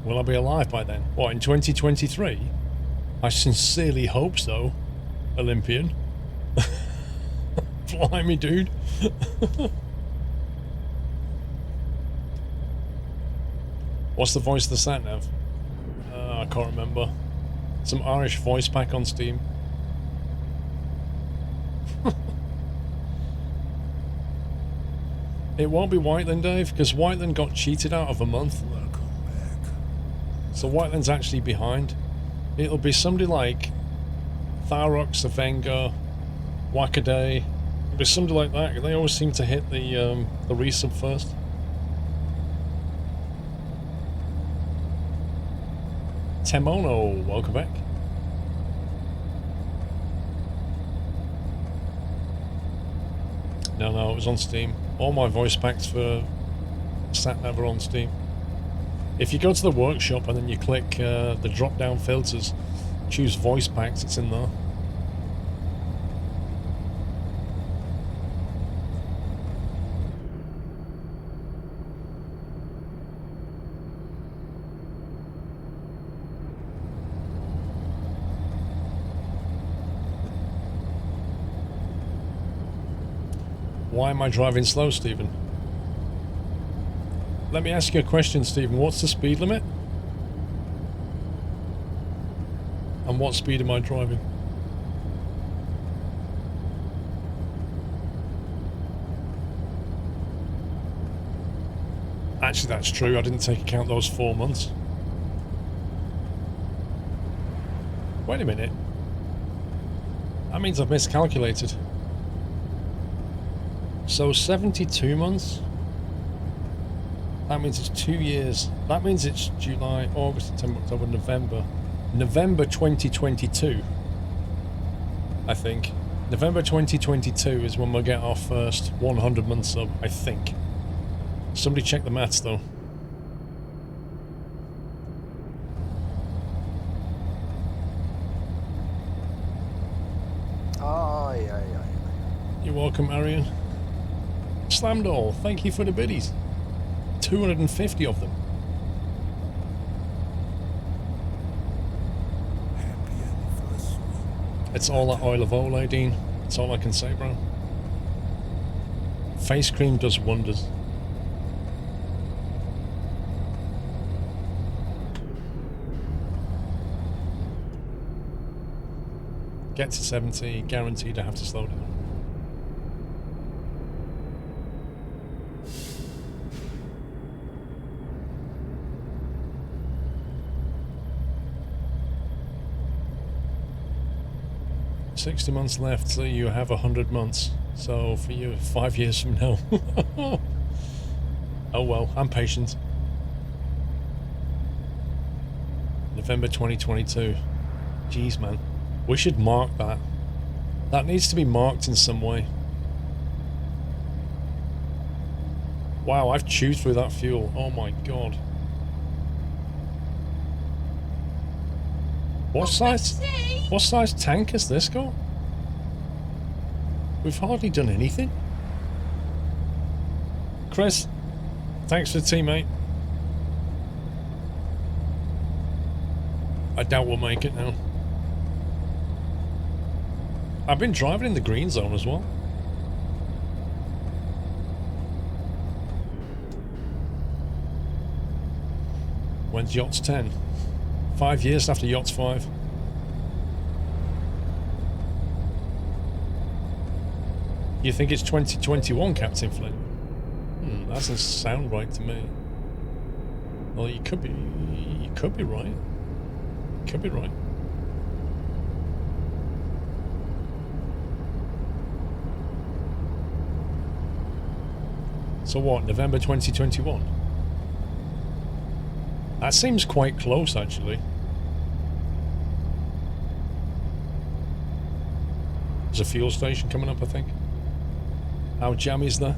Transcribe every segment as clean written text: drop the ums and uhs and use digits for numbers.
Will I be alive by then? What, in 2023? I sincerely hope so, Olympian. Blimey, dude. What's the voice of the sat-nav? I can't remember. Some Irish voice pack on Steam. It won't be Whiteland, Dave, because Whiteland got cheated out of a month. Welcome back. So Whiteland's actually behind. It'll be somebody like Tharok, Savenga, Wackaday. It'll be somebody like that. They always seem to hit the resub first. Temono, welcome back. No, it was on Steam. All my voice packs for sat-nav are on Steam. If you go to the workshop and then you click the drop-down filters, choose voice packs, it's in there. Why am I driving slow, Stephen? Let me ask you a question, Stephen. What's the speed limit? And what speed am I driving? Actually, that's true. I didn't take account those 4 months. Wait a minute. That means I've miscalculated. So 72 months? That means it's 2 years. That means it's July, August, September, October, November. November 2022, I think. November 2022 is when we'll get our first 100 month sub, I think. Somebody check the maths, though. You're welcome, Arian. Slamdoll, thank you for the biddies. 250 of them. Happy anniversary. It's all that oil of Olay, Dean. That's all I can say, bro. Face cream does wonders. Get to 70, guaranteed I have to slow down. $60 months left, so you have 100 months. So for you, 5 years from now. Oh well, I'm patient. November 2022. Jeez, man. We should mark that. That needs to be marked in some way. Wow, I've chewed through that fuel. Oh my god. What size tank has this got? We've hardly done anything. Chris, thanks for the teammate. I doubt we'll make it now. I've been driving in the green zone as well. When's Yachts 10? 5 years after Yachts 5. You think it's 2021, Captain Flynn? That doesn't sound right to me. Well, you could be right. Could be right. So what, November 2021? That seems quite close, actually. There's a fuel station coming up, I think. How jam is there?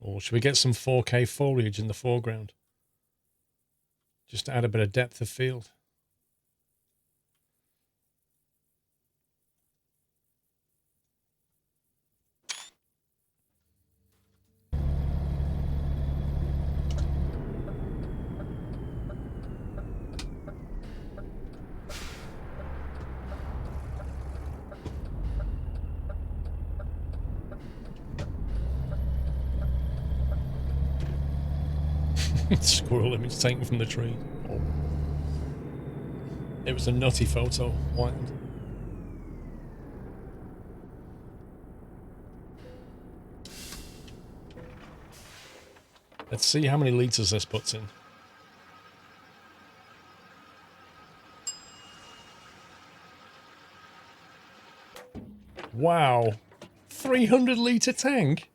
Or should we get some 4K foliage in the foreground? Just to add a bit of depth of field. Squirrel image taken from the tree. Oh. It was a nutty photo. Wild. Let's see how many litres this puts in. Wow. 300 litre tank?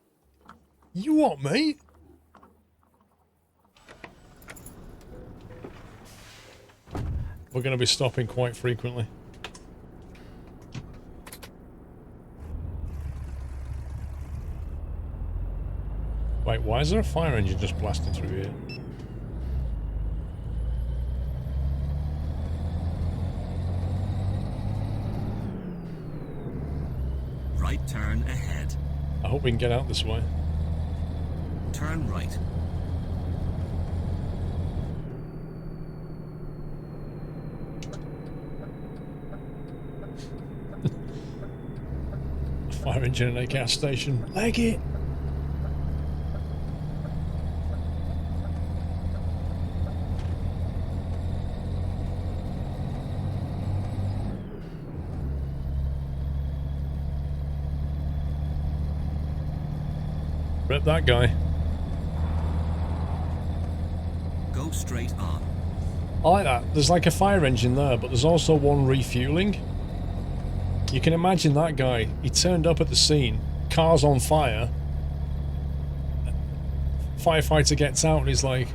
You what, mate? We're going to be stopping quite frequently. Wait, why is there a fire engine just blasting through here? Right turn ahead. I hope we can get out this way. Turn right. Fire engine in a gas station. Leg it! Rip that guy. Go straight on. I like that. There's like a fire engine there, but there's also one refueling. You can imagine that guy. He turned up at the scene, car's on fire. Firefighter gets out and he's like,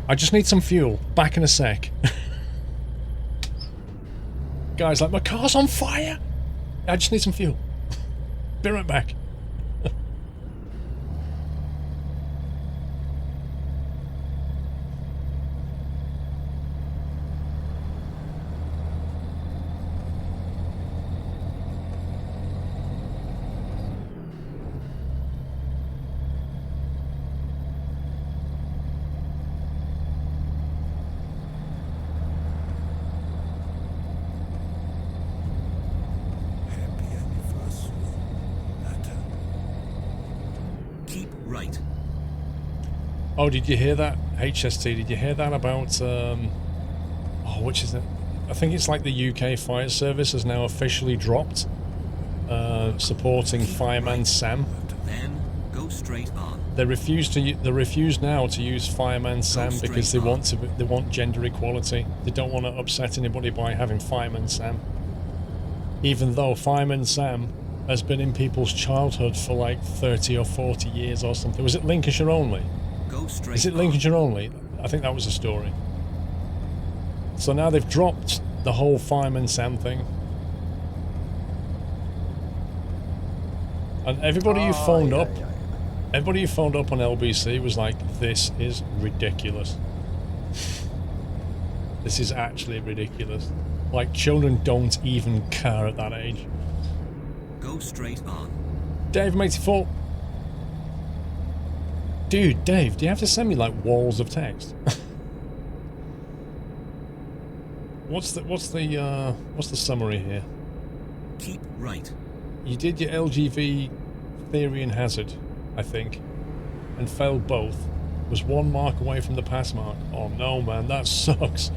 I just need some fuel. Back in a sec. Guy's like, my car's on fire. I just need some fuel. Be right back. Oh, did you hear that? HST, did you hear that about, oh, which is it? I think it's like the UK Fire Service has now officially dropped supporting Fireman Sam. Then go straight on. They refuse now to use Fireman Sam because they want gender equality. They don't want to upset anybody by having Fireman Sam. Even though Fireman Sam has been in people's childhood for like 30 or 40 years or something. Was it Lincolnshire only? Go straight Is it Lincolnshire only? I think that was the story. So now they've dropped the whole Fireman Sam thing. And everybody who phoned up, everybody who phoned up on LBC was like, this is ridiculous. This is actually ridiculous. Like, children don't even care at that age. Go straight on. Dave, matey fault. Dude, Dave, do you have to send me like walls of text? What's the summary here? Keep right. You did your LGV theory and hazard, I think, and failed both. Was 1 mark away from the pass mark. Oh no, man, that sucks.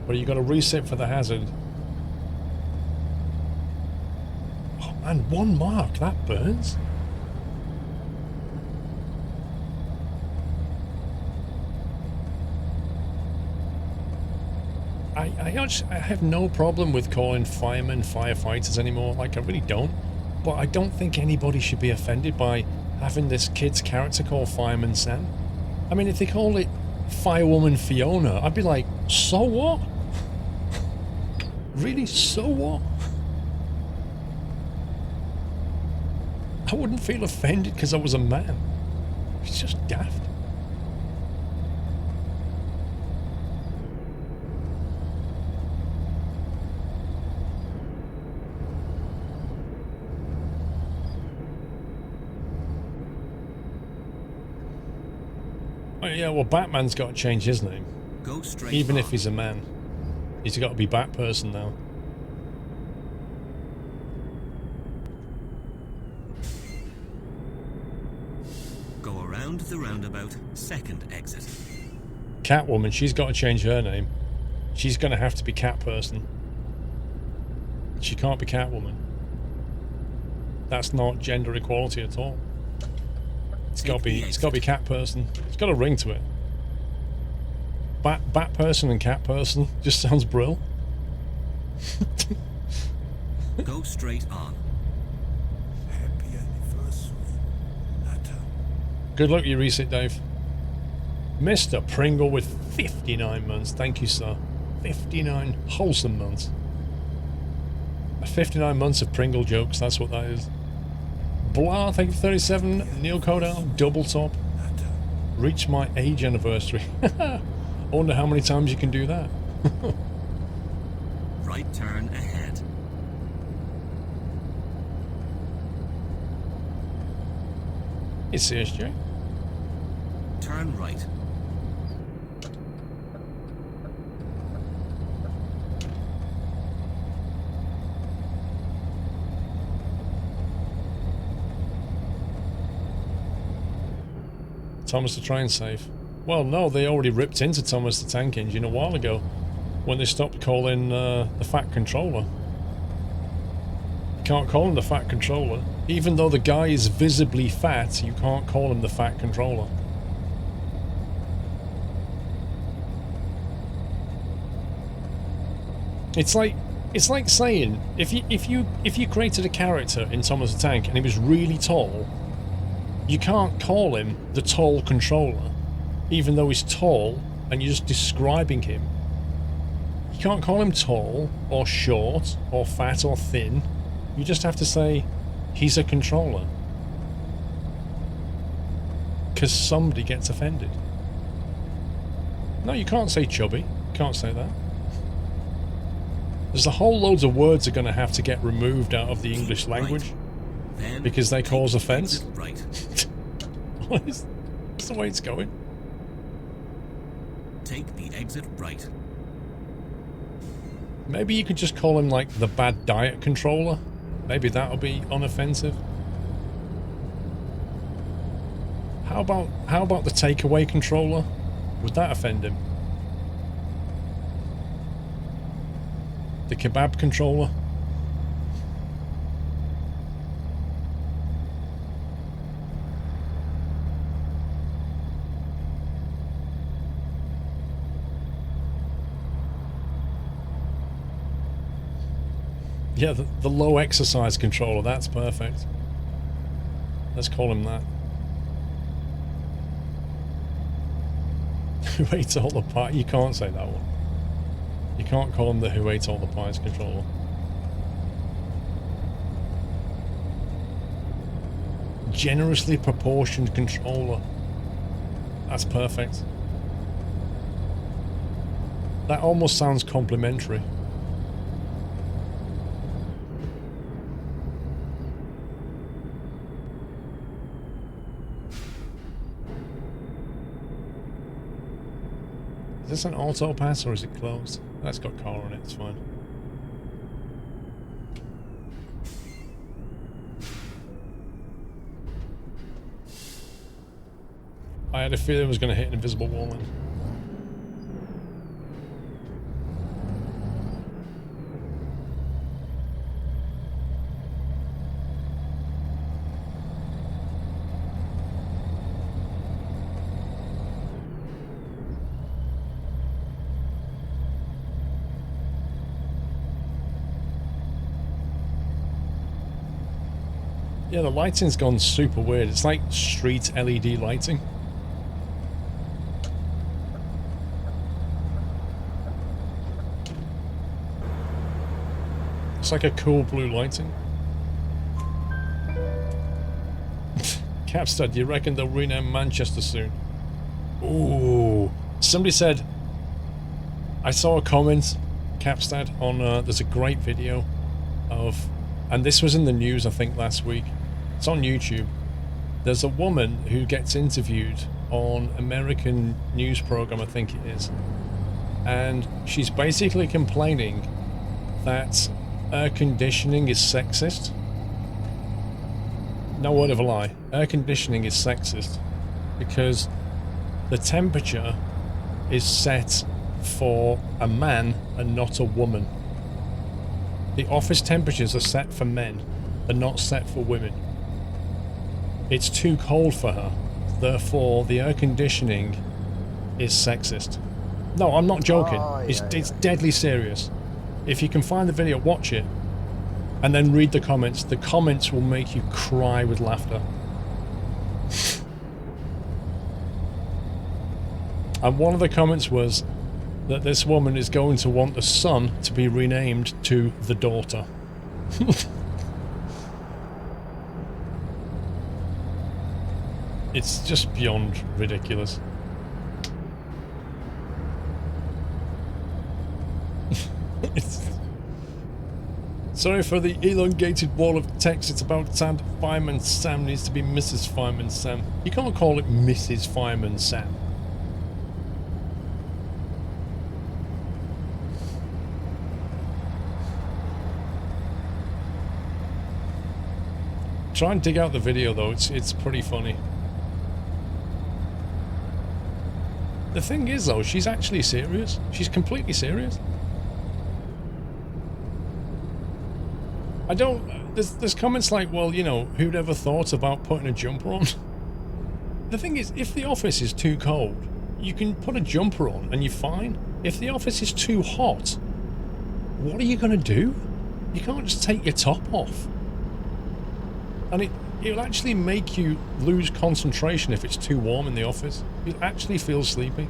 But you got to reset for the hazard. Oh man, 1 mark, that burns. I have no problem with calling firemen firefighters anymore. Like, I really don't. But I don't think anybody should be offended by having this kid's character called Fireman Sam. I mean, if they called it Firewoman Fiona, I'd be like, so what? Really, so what? I wouldn't feel offended because I was a man. It's just daft. Oh yeah, well Batman's got to change his name. Go straight Even on. if he's a man. He's got to be Batperson now. Go around the roundabout, second exit. Catwoman, she's got to change her name. She's going to have to be Catperson. She can't be Catwoman. That's not gender equality at all. It's got to be Catperson. It's got a ring to it. Batperson and Catperson just sounds brill. Go straight on. Happy anniversary, Nata. Good luck, you reset, Dave. Mr. Pringle with 59 months. Thank you, sir. 59 wholesome months. 59 months of Pringle jokes, that's what that is. Blah, thank you for 37. Neil Codell, double top. Nata. Reach my age anniversary. I wonder how many times you can do that. Right turn ahead. It's CSJ. Turn right. Thomas the Train Safe. Well, no, they already ripped into Thomas the Tank Engine a while ago when they stopped calling the Fat Controller. You can't call him the Fat Controller. Even though the guy is visibly fat, you can't call him the Fat Controller. It's like saying if you created a character in Thomas the Tank and he was really tall, you can't call him the tall controller, even though he's tall and you're just describing him. You can't call him tall or short or fat or thin. You just have to say he's a controller. Because somebody gets offended. No, you can't say chubby. You can't say that. There's a whole loads of words are going to have to get removed out of the English language Then because they cause take the offence. exit Right. That's the way it's going. Take the exit right. Maybe you could just call him like the bad diet controller. Maybe that'll be unoffensive. How about the takeaway controller? Would that offend him? The kebab controller? Yeah, the low exercise controller, that's perfect. Let's call him that. Who ate all the pie? You can't say that one. You can't call him the who ate all the pies controller. Generously proportioned controller. That's perfect. That almost sounds complimentary. Is this an auto pass or is it closed? That's got car on it, it's fine. I had a feeling it was going to hit an invisible wall then. Yeah, the lighting's gone super weird. It's like street LED lighting. It's like a cool blue lighting. Capstad, do you reckon they'll rename Manchester soon? Ooh. Somebody said, I saw a comment, Capstad, on, there's a great video of, and this was in the news, I think, last week. It's on YouTube. There's a woman who gets interviewed on American news program, I think it is. And she's basically complaining that air conditioning is sexist. No word of a lie. Air conditioning is sexist because the temperature is set for a man and not a woman. The office temperatures are set for men. They're not set for women. It's too cold for her. Therefore, the air conditioning is sexist. No, I'm not joking. It's deadly serious. If you can find the video, watch it. And then read the comments. The comments will make you cry with laughter. And one of the comments was that this woman is going to want the son to be renamed to the daughter. It's just beyond ridiculous. Sorry for the elongated wall of text. It's about time Fireman Sam needs to be Mrs. Fireman Sam. You can't call it Mrs. Fireman Sam. Try and dig out the video though, it's pretty funny. The thing is though, she's actually serious. She's completely serious. I don't... There's comments like, well, you know, who'd ever thought about putting a jumper on? The thing is, if the office is too cold, you can put a jumper on and you're fine. If the office is too hot, what are you going to do? You can't just take your top off. And it'll actually make you lose concentration if it's too warm in the office. You'll actually feel sleepy.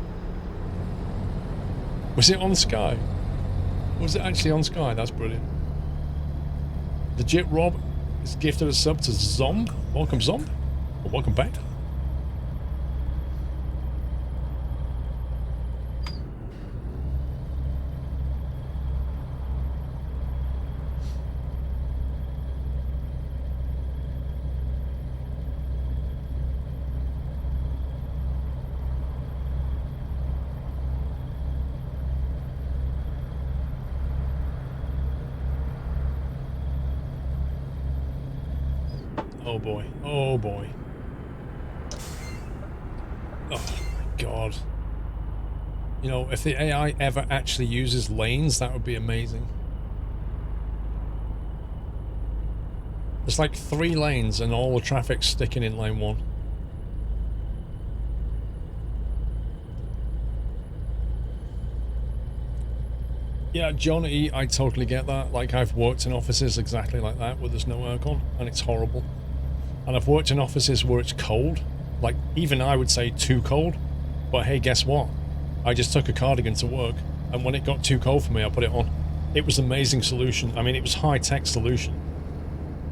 Was it on Sky? Was it actually on Sky? That's brilliant. Legit Rob is gifted a sub to Zomb. Welcome, Zomb. Or welcome back. Oh boy. Oh boy. Oh my god. You know, if the AI ever actually uses lanes, that would be amazing. There's like 3 lanes and all the traffic's sticking in lane 1. Yeah, John E, I totally get that. Like, I've worked in offices exactly like that, where there's no aircon, and it's horrible. And I've worked in offices where it's cold. Like, even I would say too cold. But hey, guess what? I just took a cardigan to work, and when it got too cold for me, I put it on. It was an amazing solution. I mean, it was a high-tech solution.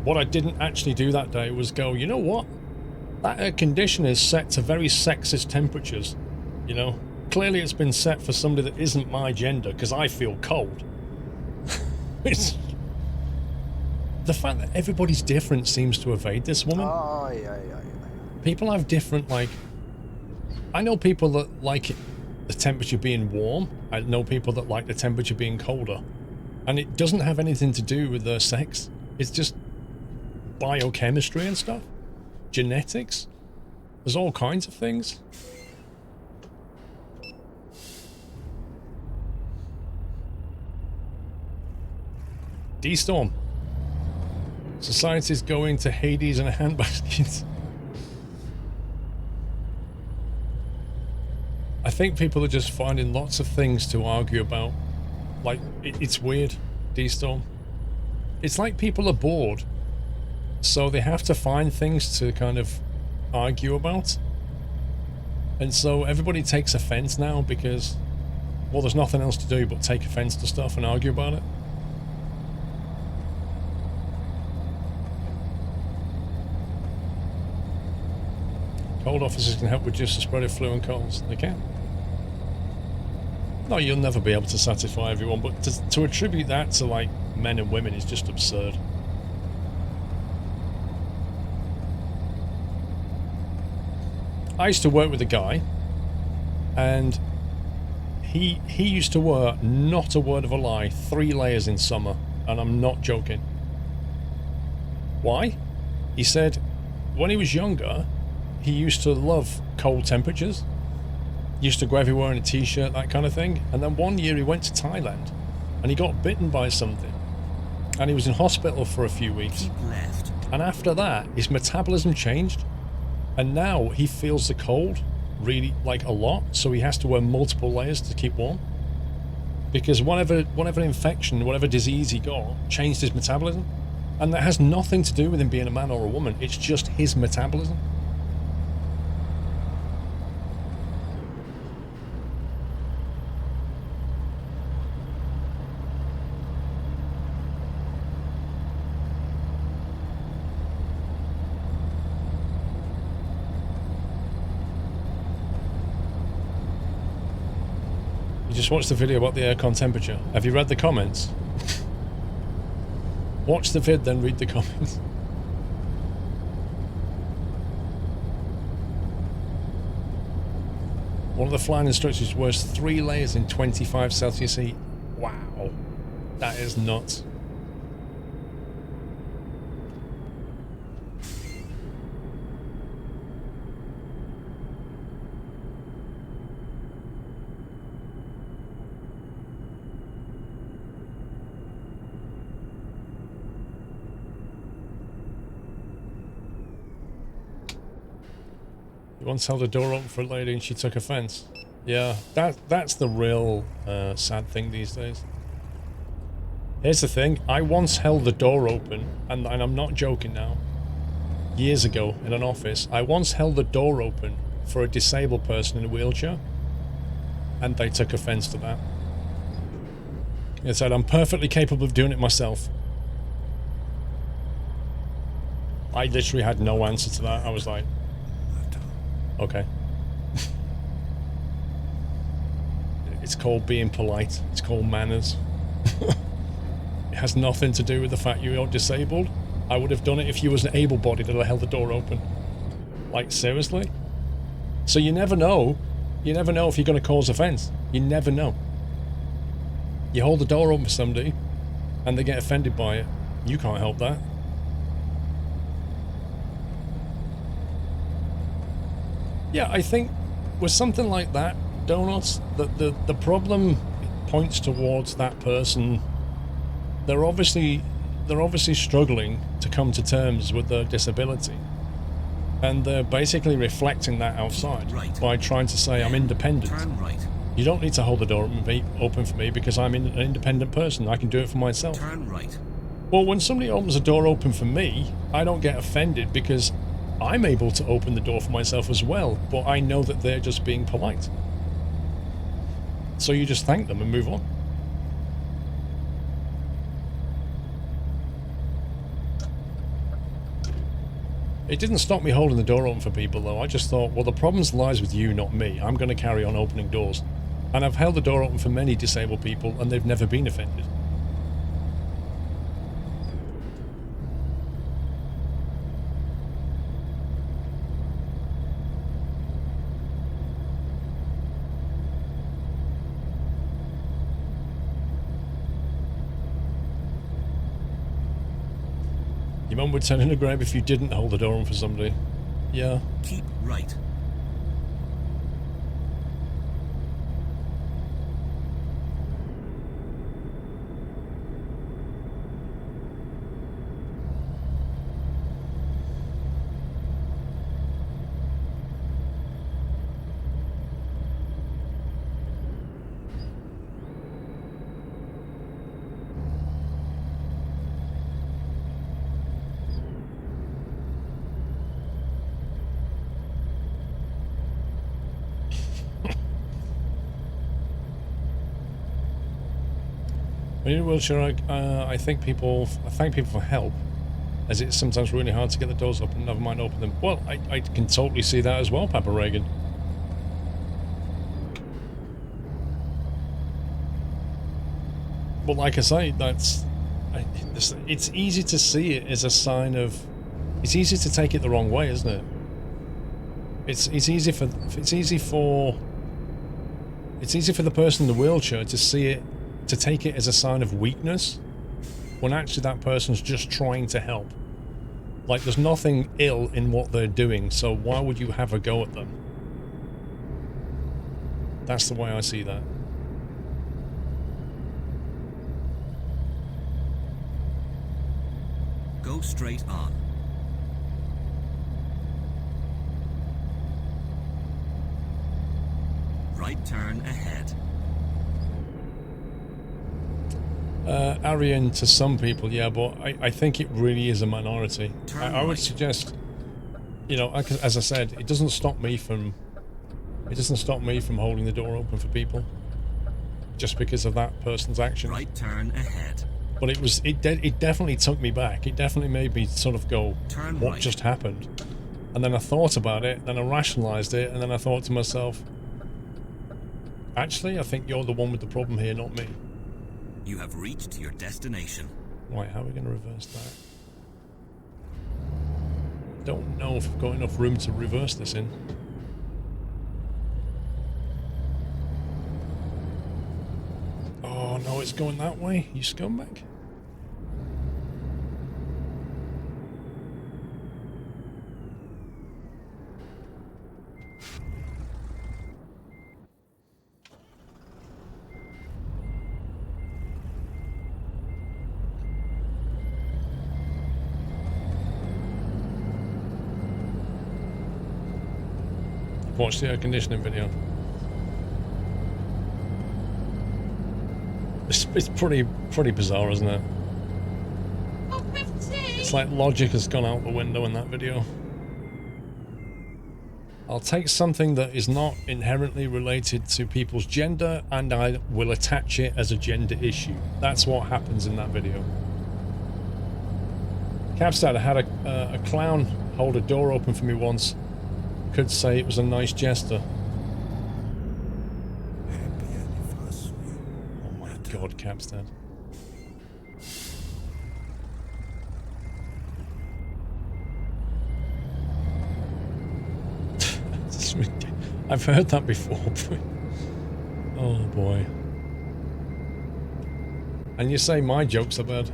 What I didn't actually do that day was go, you know what? That air conditioner is set to very sexist temperatures, you know? Clearly it's been set for somebody that isn't my gender, because I feel cold. It's... The fact that everybody's different seems to evade this woman. Oh, yeah. People have different, like... I know people that like it, the temperature being warm. I know people that like the temperature being colder. And it doesn't have anything to do with their sex. It's just biochemistry and stuff. Genetics. There's all kinds of things. D-Storm. Society's going to Hades in a handbasket. I think people are just finding lots of things to argue about. Like, it's weird, D-Storm. It's like people are bored, so they have to find things to kind of argue about. And so everybody takes offense now because, well, there's nothing else to do but take offense to stuff and argue about it. Cold officers can help reduce the spread of flu and colds. They can. No, you'll never be able to satisfy everyone, but to attribute that to, like, men and women is just absurd. I used to work with a guy, and he used to wear, not a word of a lie, 3 layers in summer, and I'm not joking. Why? He said when he was younger, he used to love cold temperatures. Used to go everywhere in a t-shirt, that kind of thing. And then one year he went to Thailand and he got bitten by something. And he was in hospital for a few weeks. Keep left. And after that, his metabolism changed. And now he feels the cold really, like, a lot. So he has to wear multiple layers to keep warm. Because whatever infection, whatever disease he got, changed his metabolism. And that has nothing to do with him being a man or a woman. It's just his metabolism. Just watch the video about the aircon temperature. Have you read the comments? Watch the vid, then read the comments. One of the flying instructors wears 3 layers in 25 Celsius heat. Wow. That is nuts. Once held a door open for a lady and she took offense. Yeah, that's the real sad thing these days. Here's the thing, I once held the door open, and I'm not joking now, years ago in an office, I once held the door open for a disabled person in a wheelchair, and they took offense to that. They said, I'm perfectly capable of doing it myself. I literally had no answer to that. I was like, okay. It's called being polite. It's called manners. It has nothing to do with the fact you're disabled. I would have done it if you was an able-bodied and I held the door open. Like, seriously? So you never know. You never know if you're going to cause offense. You never know. You hold the door open for somebody and they get offended by it. You can't help that. Yeah, I think with something like that, Donuts, the problem points towards that person. They're obviously struggling to come to terms with their disability, and they're basically reflecting that outside by trying to say, I'm independent. Turn right. You don't need to hold the door open for me because I'm an independent person. I can do it for myself. Turn right. Well, when somebody opens a door open for me, I don't get offended because I'm able to open the door for myself as well, but I know that they're just being polite. So you just thank them and move on. It didn't stop me holding the door open for people, though. I just thought, well, the problem lies with you, not me. I'm going to carry on opening doors. And I've held the door open for many disabled people, and they've never been offended. Your mum would turn in a grave if you didn't hold the door on for somebody. Yeah. Keep right. When you're in a wheelchair, I thank people for help. as it's sometimes really hard to get the doors open, never mind open them. Well, I can totally see that as well, Papa Reagan. But like I say, it's easy to see it as a sign of... It's easy to take it the wrong way, isn't it? It's easy for the person in the wheelchair to see it, to take it as a sign of weakness, when actually that person's just trying to help. Like, there's nothing ill in what they're doing, so why would you have a go at them? That's the way I see that. Go straight on. Right turn ahead. Aryan to some people, yeah, but I think it really is a minority. I would suggest, you know, as I said, it doesn't stop me from holding the door open for people, just because of that person's action. Right turn ahead. But it definitely took me back. It definitely made me sort of go, what just happened? And then I thought about it, then I rationalized it, and then I thought to myself, actually, I think you're the one with the problem here, not me. You have reached your destination. Right, how are we going to reverse that? Don't know if I've got enough room to reverse this in. Oh no, it's going that way, you scumbag. Watch the air conditioning video. It's pretty bizarre, isn't it? It's like logic has gone out the window in that video. I'll take something that is not inherently related to people's gender and I will attach it as a gender issue. That's what happens in that video. Capstad, I had a clown hold a door open for me once. Could say it was a nice gesture. Happy anniversary. Oh my god, Capstad. I've heard that before. Oh boy. And you say my jokes are bad.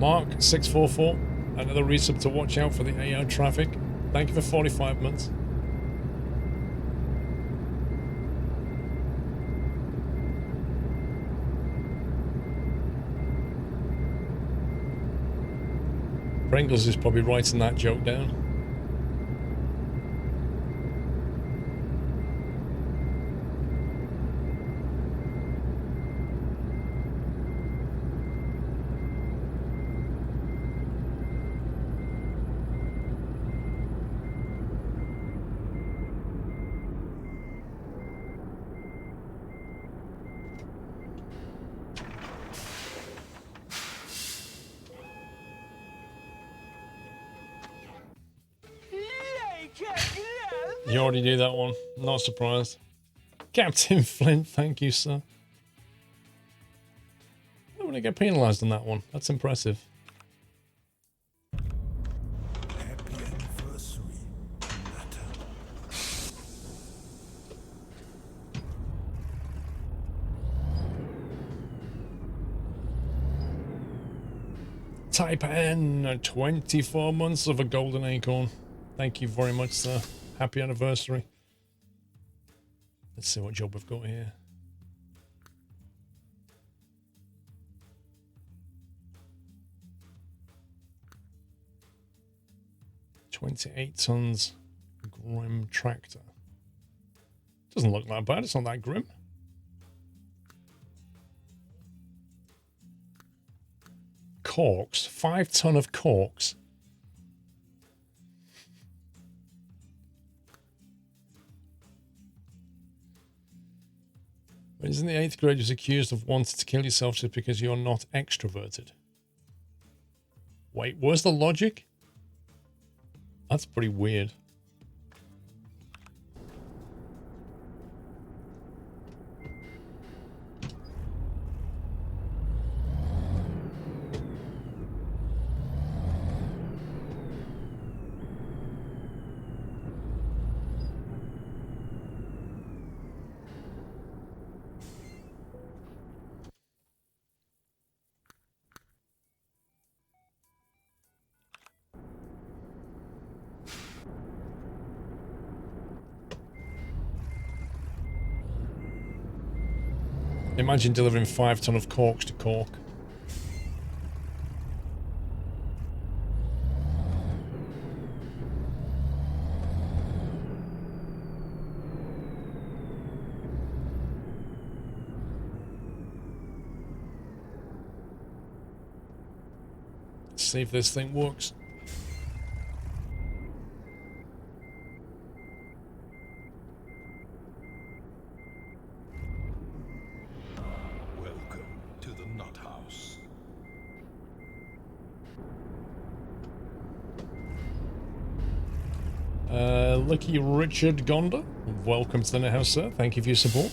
Mark 644, another resub to watch out for the AI traffic. Thank you for 45 months. Pringles is probably writing that joke down. You already knew that one. Not surprised. Captain Flint, thank you, sir. I don't want to get penalised on that one. That's impressive. Happy anniversary. Taipan, 24 months of a golden acorn. Thank you very much, sir. Happy anniversary. Let's see what job we've got here. $28 tons grim tractor. Doesn't look that bad. It's not that grim. Corks. 5 ton of corks. Isn't the 8th graders accused of wanting to kill yourself just because you're not extroverted? Wait, where's the logic? That's pretty weird. Imagine delivering 5 ton of corks to Cork. Let's see if this thing works. Welcome to the Nut House. Lucky Richard Gonda, welcome to the Nut House, sir. Thank you for your support.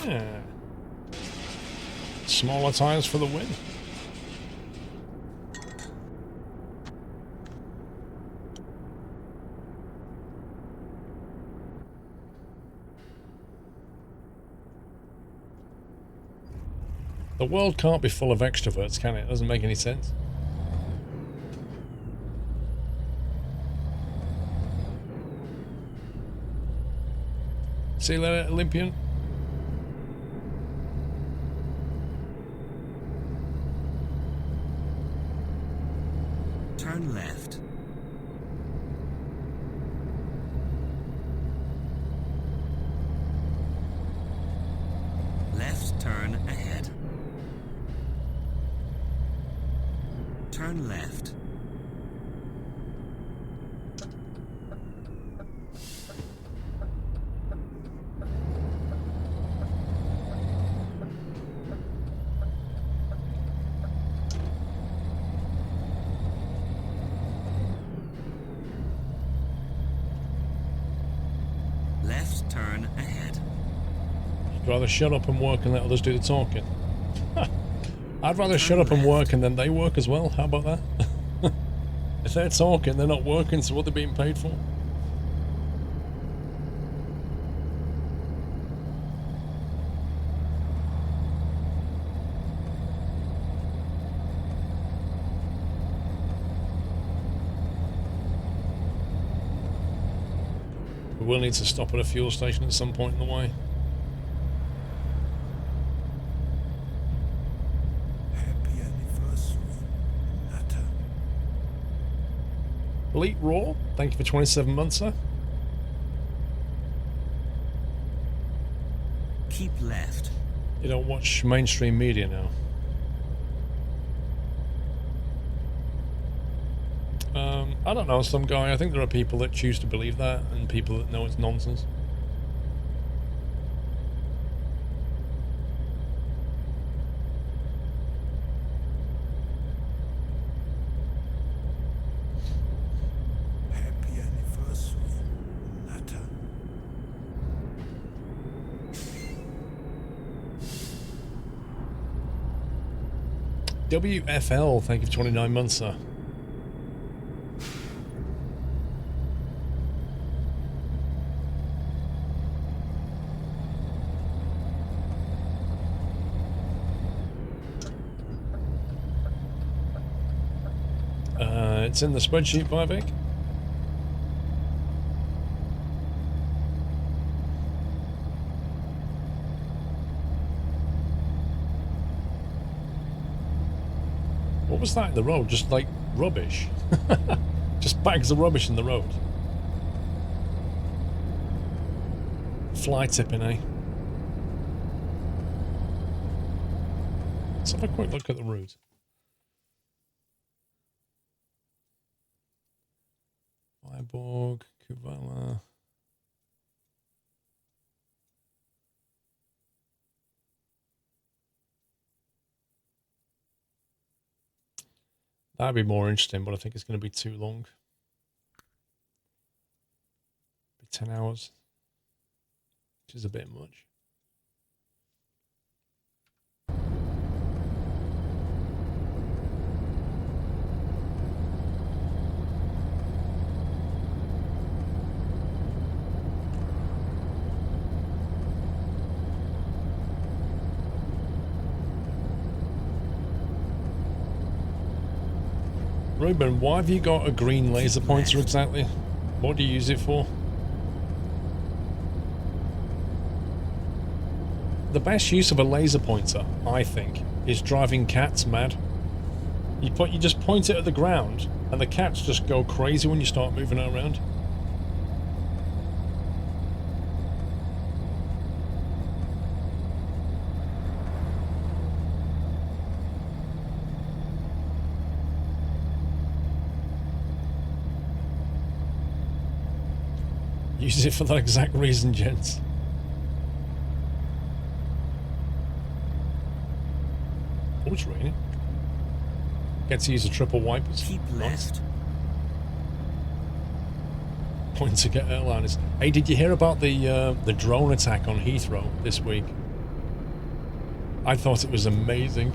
Yeah. Smaller tires for the win. The world can't be full of extroverts, can it? It doesn't make any sense. See you later, Olympian. Turn left. Left turn ahead. Turn left. Left turn ahead. I'd rather shut up and work and let others do the talking. I'd rather shut up and left. work and then they work as well. How about that? If they're talking, they're not working, so what they're being paid for? We will need to stop at a fuel station at some point in the way. Happy anniversary, Nutter. Elite Raw, thank you for 27 months, sir. Keep left. You don't watch mainstream media now. I don't know, some guy. I think there are people that choose to believe that and people that know it's nonsense. Happy anniversary, Nutter. WFL, thank you for 29 months, sir. It's in the spreadsheet, Vivek. What was that in the road? Just like rubbish. Just bags of rubbish in the road. Fly tipping, eh? Let's have a quick look at the route. Cyborg, Kuvala. That'd be more interesting, but I think it's going to be too long. Be 10 hours, which is a bit much. Ruben, why have you got a green laser pointer exactly? What do you use it for? The best use of a laser pointer, I think, is driving cats mad. You just point it at the ground, and the cats just go crazy when you start moving it around. Use it for that exact reason, gents. Oh, it's raining. Get to use a triple wipers. Keep left. Point to get airliners. Hey, did you hear about the drone attack on Heathrow this week? I thought it was amazing.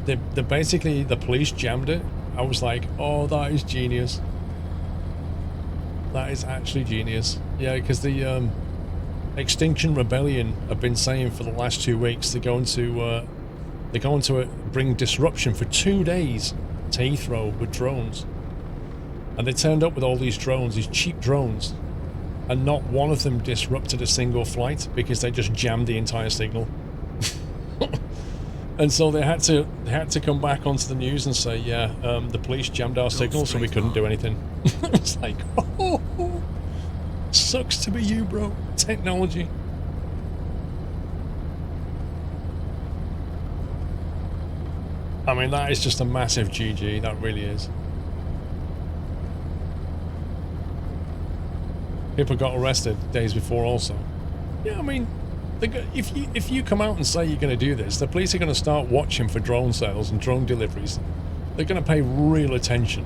They basically, the police jammed it. I was like, oh, that is genius. That is actually genius. Yeah, because the Extinction Rebellion have been saying for the last 2 weeks they're going to bring disruption for 2 days to Heathrow with drones. And they turned up with all these drones, these cheap drones, and not one of them disrupted a single flight because they just jammed the entire signal. And so they had to come back onto the news and say, yeah, the police jammed our signal, so we couldn't do anything. It's like, oh, sucks to be you, bro. Technology. I mean, that is just a massive GG. That really is. People got arrested days before also. Yeah, I mean, if you come out and say you're going to do this, the police are going to start watching for drone sales and drone deliveries. They're going to pay real attention,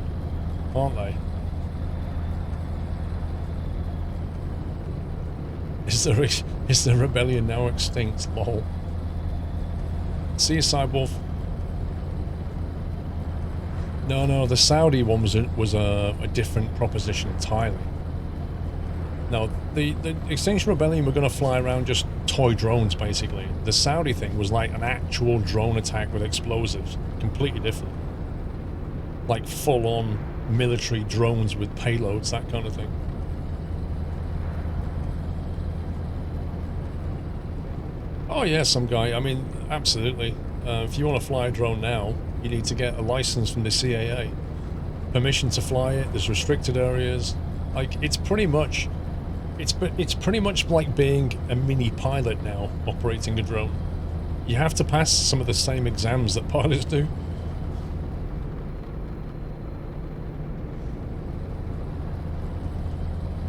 aren't they? Is the rebellion now extinct? Lol. See you, Cyborg. No, the Saudi one was a different proposition entirely. No, the Extinction Rebellion were going to fly around just toy drones, basically. The Saudi thing was like an actual drone attack with explosives. Completely different. Like full-on military drones with payloads, that kind of thing. Oh yeah, some guy. I mean, absolutely. If you want to fly a drone now, you need to get a license from the CAA. Permission to fly it, there's restricted areas. Like, it's pretty much like being a mini pilot now, operating a drone. You have to pass some of the same exams that pilots do.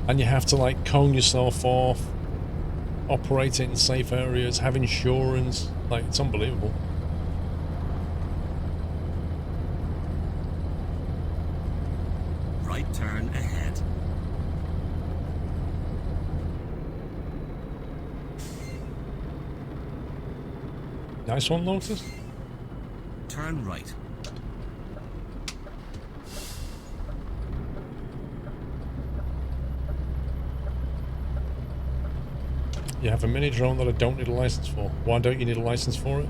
And you have to, like, cone yourself off, operate it in safe areas, have insurance. Like, it's unbelievable. Right turn ahead. Nice one, Lotus. Turn right. You have a mini drone that I don't need a license for. Why don't you need a license for it?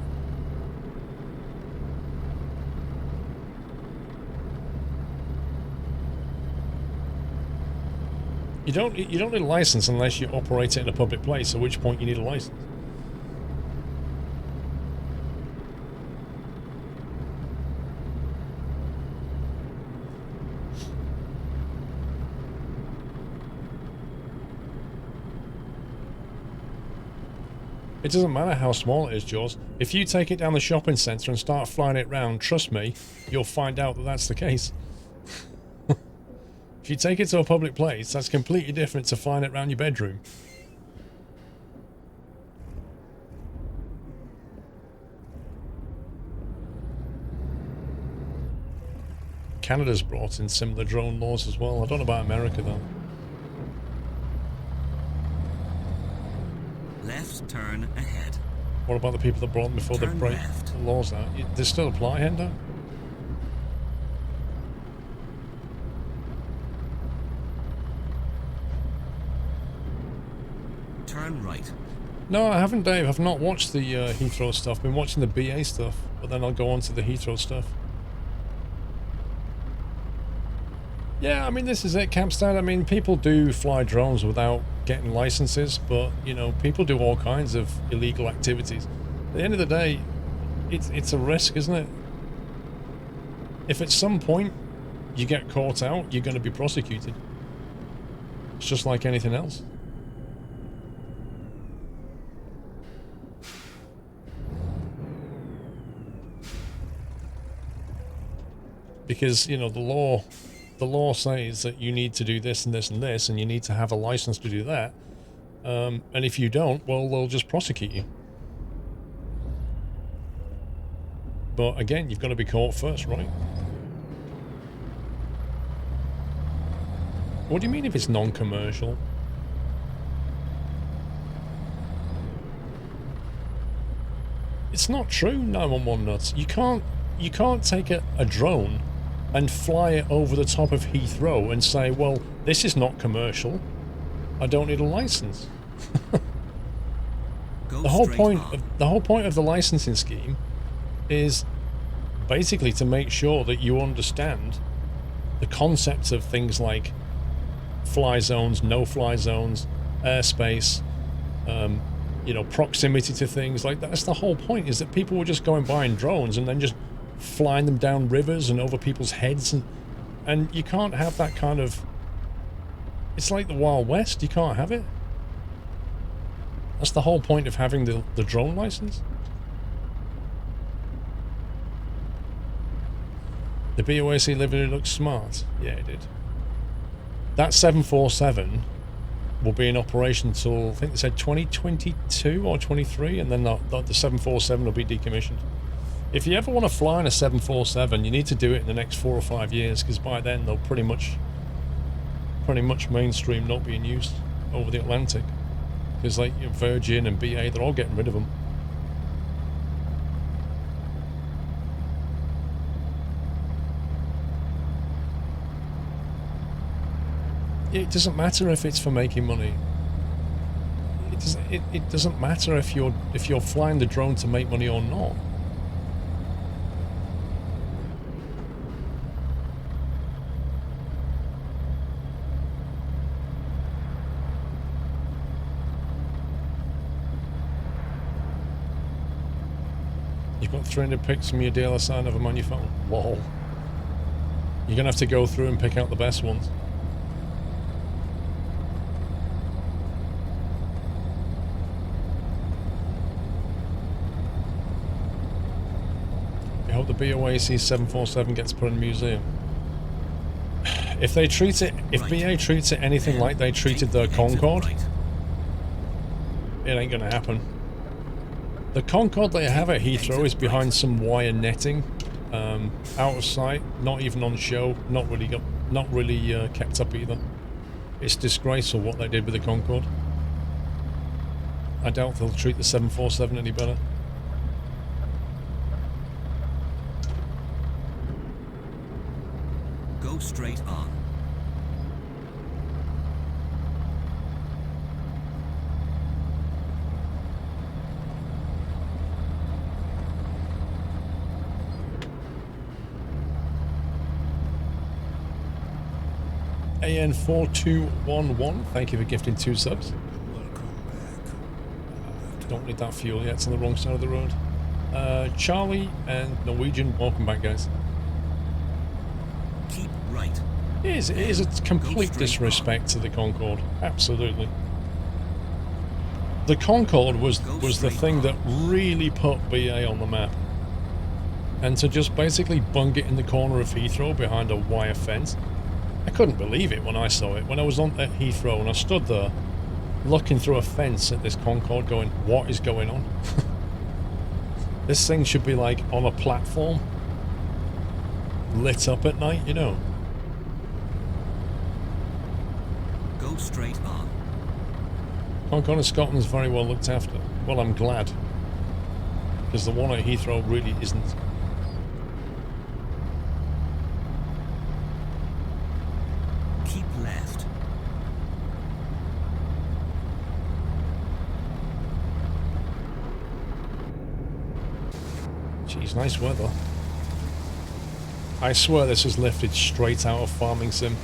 You don't need a license unless you operate it in a public place, at which point you need a license. It doesn't matter how small it is, Jaws. If you take it down the shopping centre and start flying it round, trust me, you'll find out that that's the case. If you take it to a public place, that's completely different to flying it around your bedroom. Canada's brought in similar drone laws as well. I don't know about America though. Left turn ahead. What about the people that brought them before they Turn break left. the laws out? They still apply, Hendo? Turn right. No, I haven't, Dave. I've not watched the Heathrow stuff. I've been watching the BA stuff, but then I'll go on to the Heathrow stuff. Yeah, I mean, this is it, Campstan. I mean, people do fly drones without getting licenses, but, you know, people do all kinds of illegal activities. At the end of the day, it's a risk, isn't it? If at some point you get caught out, you're going to be prosecuted. It's just like anything else. Because, you know, the law says that you need to do this and this and this, and you need to have a license to do that. And if you don't, well, they'll just prosecute you. But again, you've got to be caught first, right? What do you mean if it's non-commercial? It's not true, 911 nuts. You can't take a drone and fly it over the top of Heathrow and say, well, this is not commercial. I don't need a license. The whole point of the licensing scheme is basically to make sure that you understand the concepts of things like fly zones, no-fly zones, airspace, you know, proximity to things like that. That's the whole point, is that people were just going buying drones and then just flying them down rivers and over people's heads, and you can't have that kind of... It's like the Wild West. You can't have it. That's the whole point of having the drone license. The BOAC livery looks smart. Yeah, it did. That 747 will be in operation till, I think they said 2022 or 23, and then the 747 will be decommissioned. If you ever want to fly on a 747, you need to do it in the next 4 or 5 years, because by then they'll pretty much mainstream not being used over the Atlantic. Because like Virgin and BA, they're all getting rid of them. It doesn't matter if it's for making money. It doesn't matter if you're flying the drone to make money or not. You've got 300 pics from your DLSI and have them on your phone. Lol. You're gonna have to go through and pick out the best ones. I hope the BOAC 747 gets put in a museum. If they treat it, if BA treats it anything like they treated the Concorde, it ain't gonna happen. The Concorde they have at Heathrow is behind some wire netting, out of sight, not even on show, not really kept up either. It's disgraceful what they did with the Concorde. I doubt they'll treat the 747 any better. Go straight on. AN4211, thank you for gifting 2 subs. Welcome back. Don't need that fuel yet, it's on the wrong side of the road. Charlie and Norwegian, welcome back, guys. Keep right. It is a complete disrespect to the Concorde, absolutely. The Concorde was the thing that really put BA on the map. And to just basically bung it in the corner of Heathrow behind a wire fence, I couldn't believe it when I saw it. When I was on at Heathrow and I stood there looking through a fence at this Concorde going, what is going on? This thing should be like on a platform, lit up at night, you know. Go straight on. Concorde in Scotland is very well looked after. Well, I'm glad. Because the one at Heathrow really isn't. Keep left. Jeez, nice weather. I swear this is lifted straight out of Farming Sim.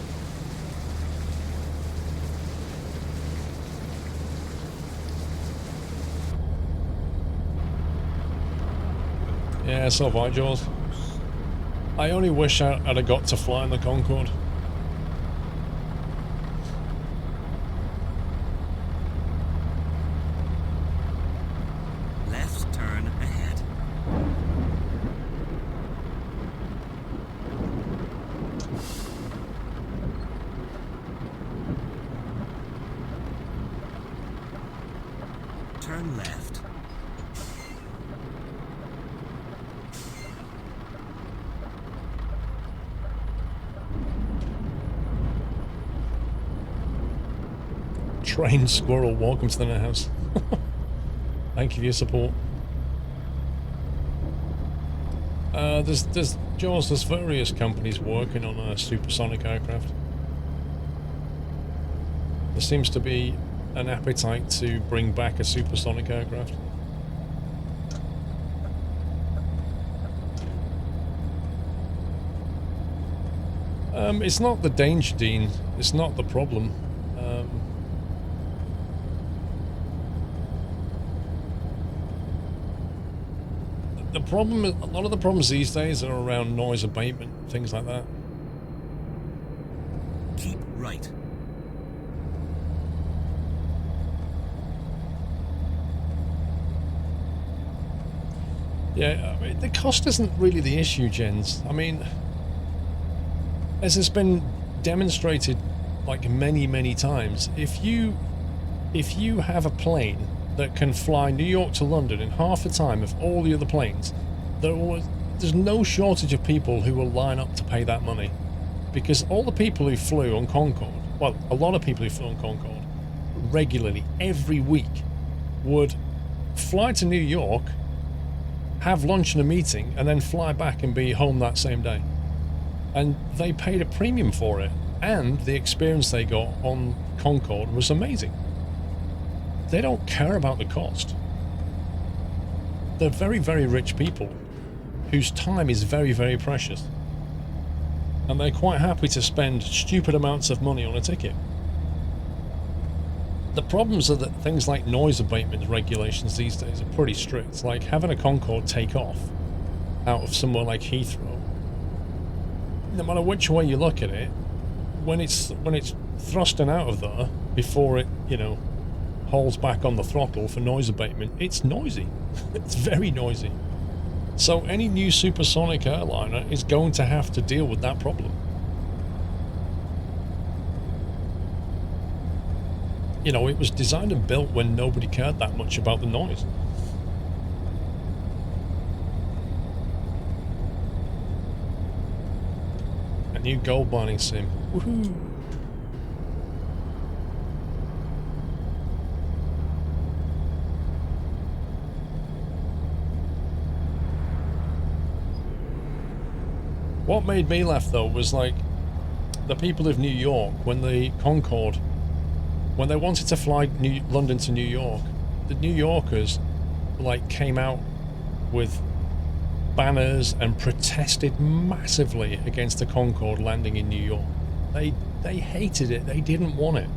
Yeah, so have I, Jaws. I only wish I'd have got to fly in the Concorde. Left turn ahead. Turn left. Trained squirrel, welcome to the net house. Thank you for your support. There's various companies working on a supersonic aircraft. There seems to be an appetite to bring back a supersonic aircraft. It's not the danger, Dean. It's not the problem. The problem, a lot of the problems these days are around noise abatement, things like that. Keep right. Yeah, I mean, the cost isn't really the issue, Jens. I mean, as has been demonstrated like many times, if you have a plane that can fly New York to London in half the time of all the other planes, there's no shortage of people who will line up to pay that money. Because all the people who flew on Concorde, well, a lot of people who flew on Concorde regularly, every week, would fly to New York, have lunch and a meeting, and then fly back and be home that same day. And they paid a premium for it, and the experience they got on Concorde was amazing. They don't care about the cost. They're very rich people whose time is very precious. And they're quite happy to spend stupid amounts of money on a ticket. The problems are that things like noise abatement regulations these days are pretty strict. Like having a Concorde take off out of somewhere like Heathrow, no matter which way you look at it, when it's thrusting out of there before it, you know, holds back on the throttle for noise abatement, it's noisy. It's very noisy. So any new supersonic airliner is going to have to deal with that problem. You know, it was designed and built when nobody cared that much about the noise. A new gold mining sim. Woohoo! What made me laugh though was like the people of New York when the Concorde, when they wanted to fly London to New York, the New Yorkers like came out with banners and protested massively against the Concorde landing in New York. They hated it. They didn't want it.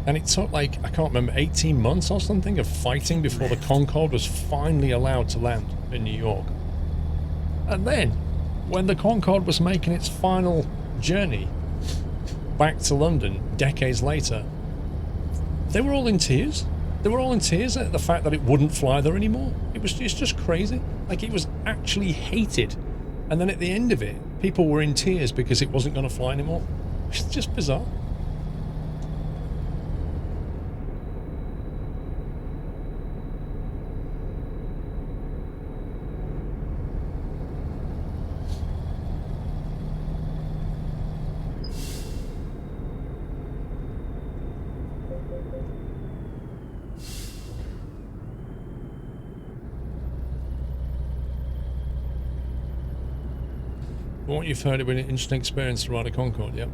And it took like, I can't remember, 18 months or something of fighting before the Concorde was finally allowed to land in New York. And then, when the Concorde was making its final journey back to London decades later, they were all in tears. They were all in tears at the fact that it wouldn't fly there anymore. It's just crazy. Like, it was actually hated. And then at the end of it, people were in tears because it wasn't going to fly anymore. It's just bizarre. From what you've heard, it would be an interesting experience to ride a Concorde. Yep.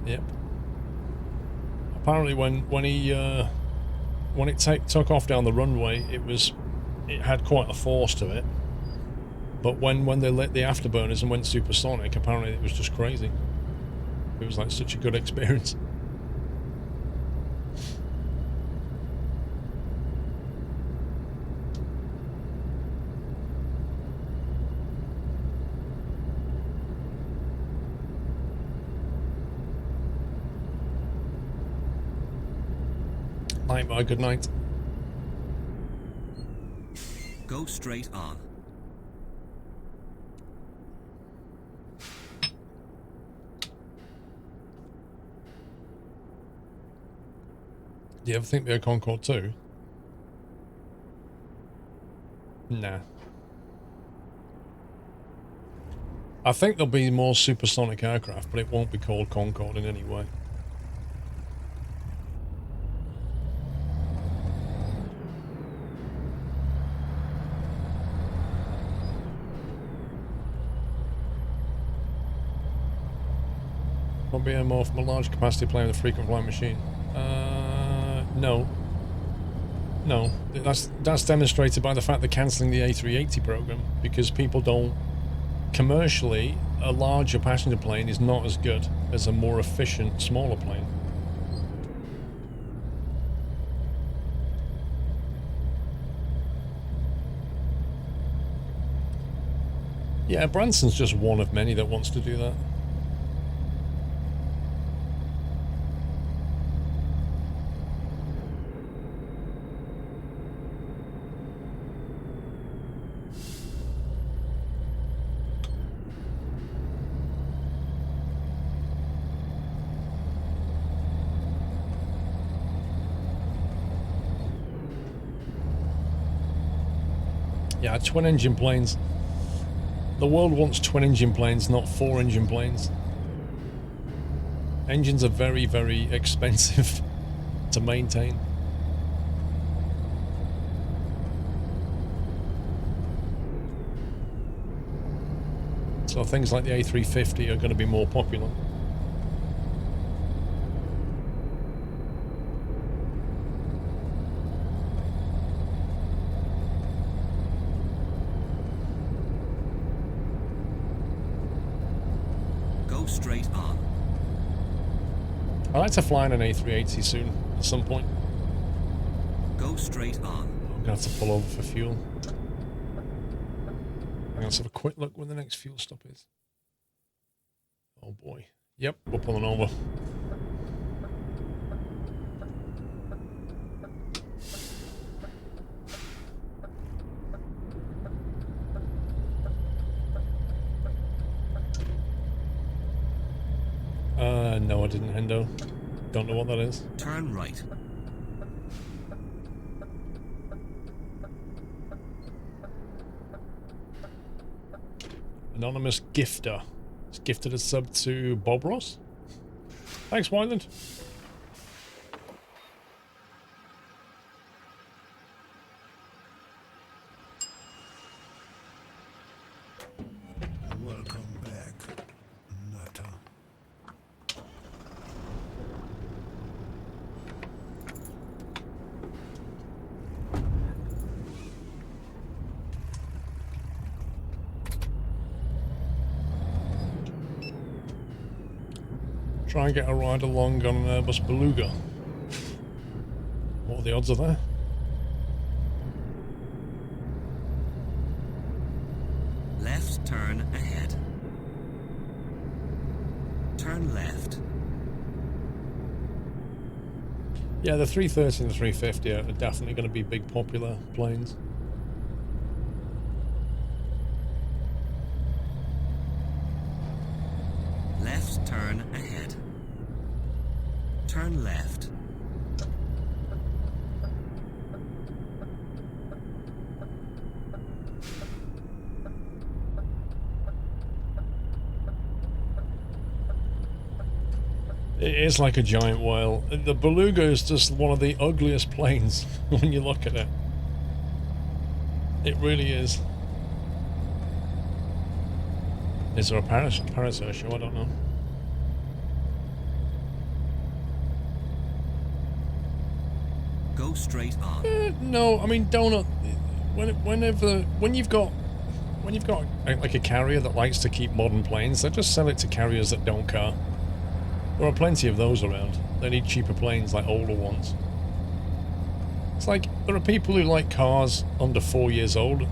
Yep. Apparently, when it took off down the runway, it had quite a force to it. But when they lit the afterburners and went supersonic, apparently it was just crazy. It was like such a good experience. Bye, good night. Go straight on. Do you ever think they're a Concorde too? Nah. I think there'll be more supersonic aircraft, but it won't be called Concorde in any way. Be more from a large capacity plane with a frequent flying machine. No. No. That's demonstrated by the fact they're cancelling the A380 program, because people don't... Commercially, a larger passenger plane is not as good as a more efficient, smaller plane. Yeah, Branson's just one of many that wants to do that. Yeah, twin-engine planes. The world wants twin-engine planes, not four-engine planes. Engines are very, very expensive to maintain. So things like the A350 are going to be more popular. Straight on. I'd like to fly in an A380 soon, at some point. Go straight on. I'm going to have to pull over for fuel. Let's have a quick look when the next fuel stop is. Oh boy. Yep, we're pulling over. No, I didn't, Hendo. Don't know what that is. Turn right. Anonymous gifter. It's gifted a sub to Bob Ross. Thanks, Wyland. Welcome back, Nutter. Try and get a ride along on an Airbus Beluga. What are the odds of that? Left turn ahead. Turn left. Yeah, the 330 and the 350 are definitely going to be big popular planes. left turn ahead. Turn left. It is like a giant whale. The beluga is just one of the ugliest planes when you look at it. It really is. Is there a parasail show? I don't know. Go straight on. No, I mean donut. When you've got like a carrier that likes to keep modern planes, they just sell it to carriers that don't car. There are plenty of those around. They need cheaper planes, like older ones. It's like, there are people who like cars under 4 years old.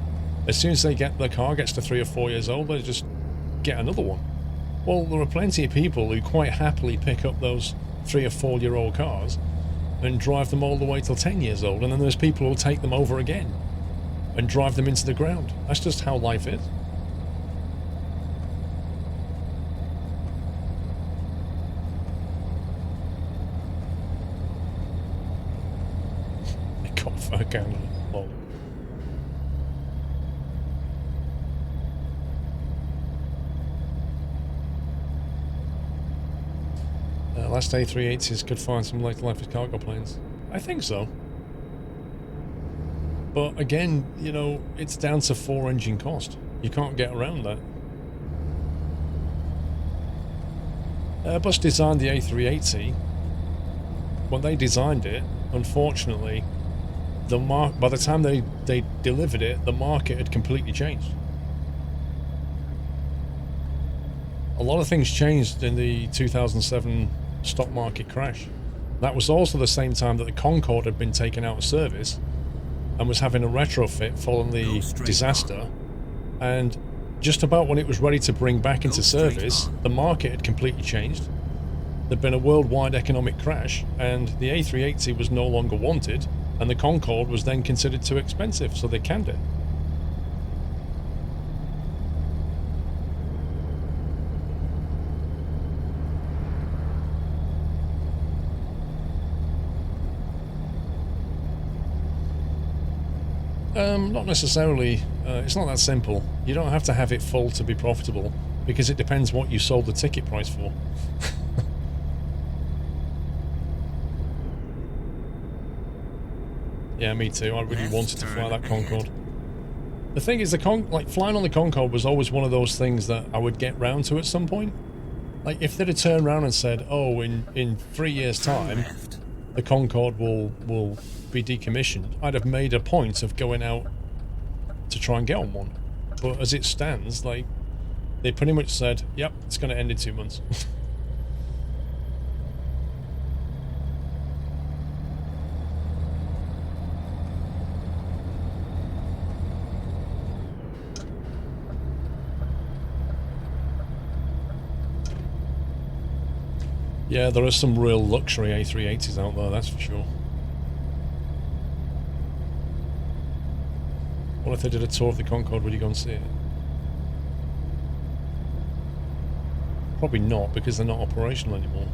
As soon as the car gets to 3 or 4 years old, they just get another one. Well, there are plenty of people who quite happily pick up those 3 or 4 year old cars and drive them all the way till 10 years old, and then there's people who'll take them over again and drive them into the ground. That's just how life is. Lol. Last A380s could find some later life as cargo planes. I think so. But again, you know, it's down to 4-engine cost. You can't get around that. Airbus designed the A380. When they designed it, unfortunately, by the time they delivered it, the market had completely changed. A lot of things changed in the 2007 stock market crash. That was also the same time that the Concorde had been taken out of service and was having a retrofit following the disaster. And just about when it was ready to bring back into service, the market had completely changed. There'd been a worldwide economic crash, and the A380 was no longer wanted, and the Concorde was then considered too expensive, so they canned it. Not necessarily. It's not that simple. You don't have to have it full to be profitable, because it depends what you sold the ticket price for. Yeah, me too. I really wanted to fly that Concorde. The thing is, flying on the Concorde was always one of those things that I would get round to at some point. Like, if they'd have turned around and said, oh, in 3 years' time, the Concorde will be decommissioned, I'd have made a point of going out to try and get on one. But as it stands, like, they pretty much said, yep, it's going to end in 2 months. Yeah, there are some real luxury A380s out there, that's for sure. What if they did a tour of the Concorde? Would you go and see it? Probably not, because they're not operational anymore.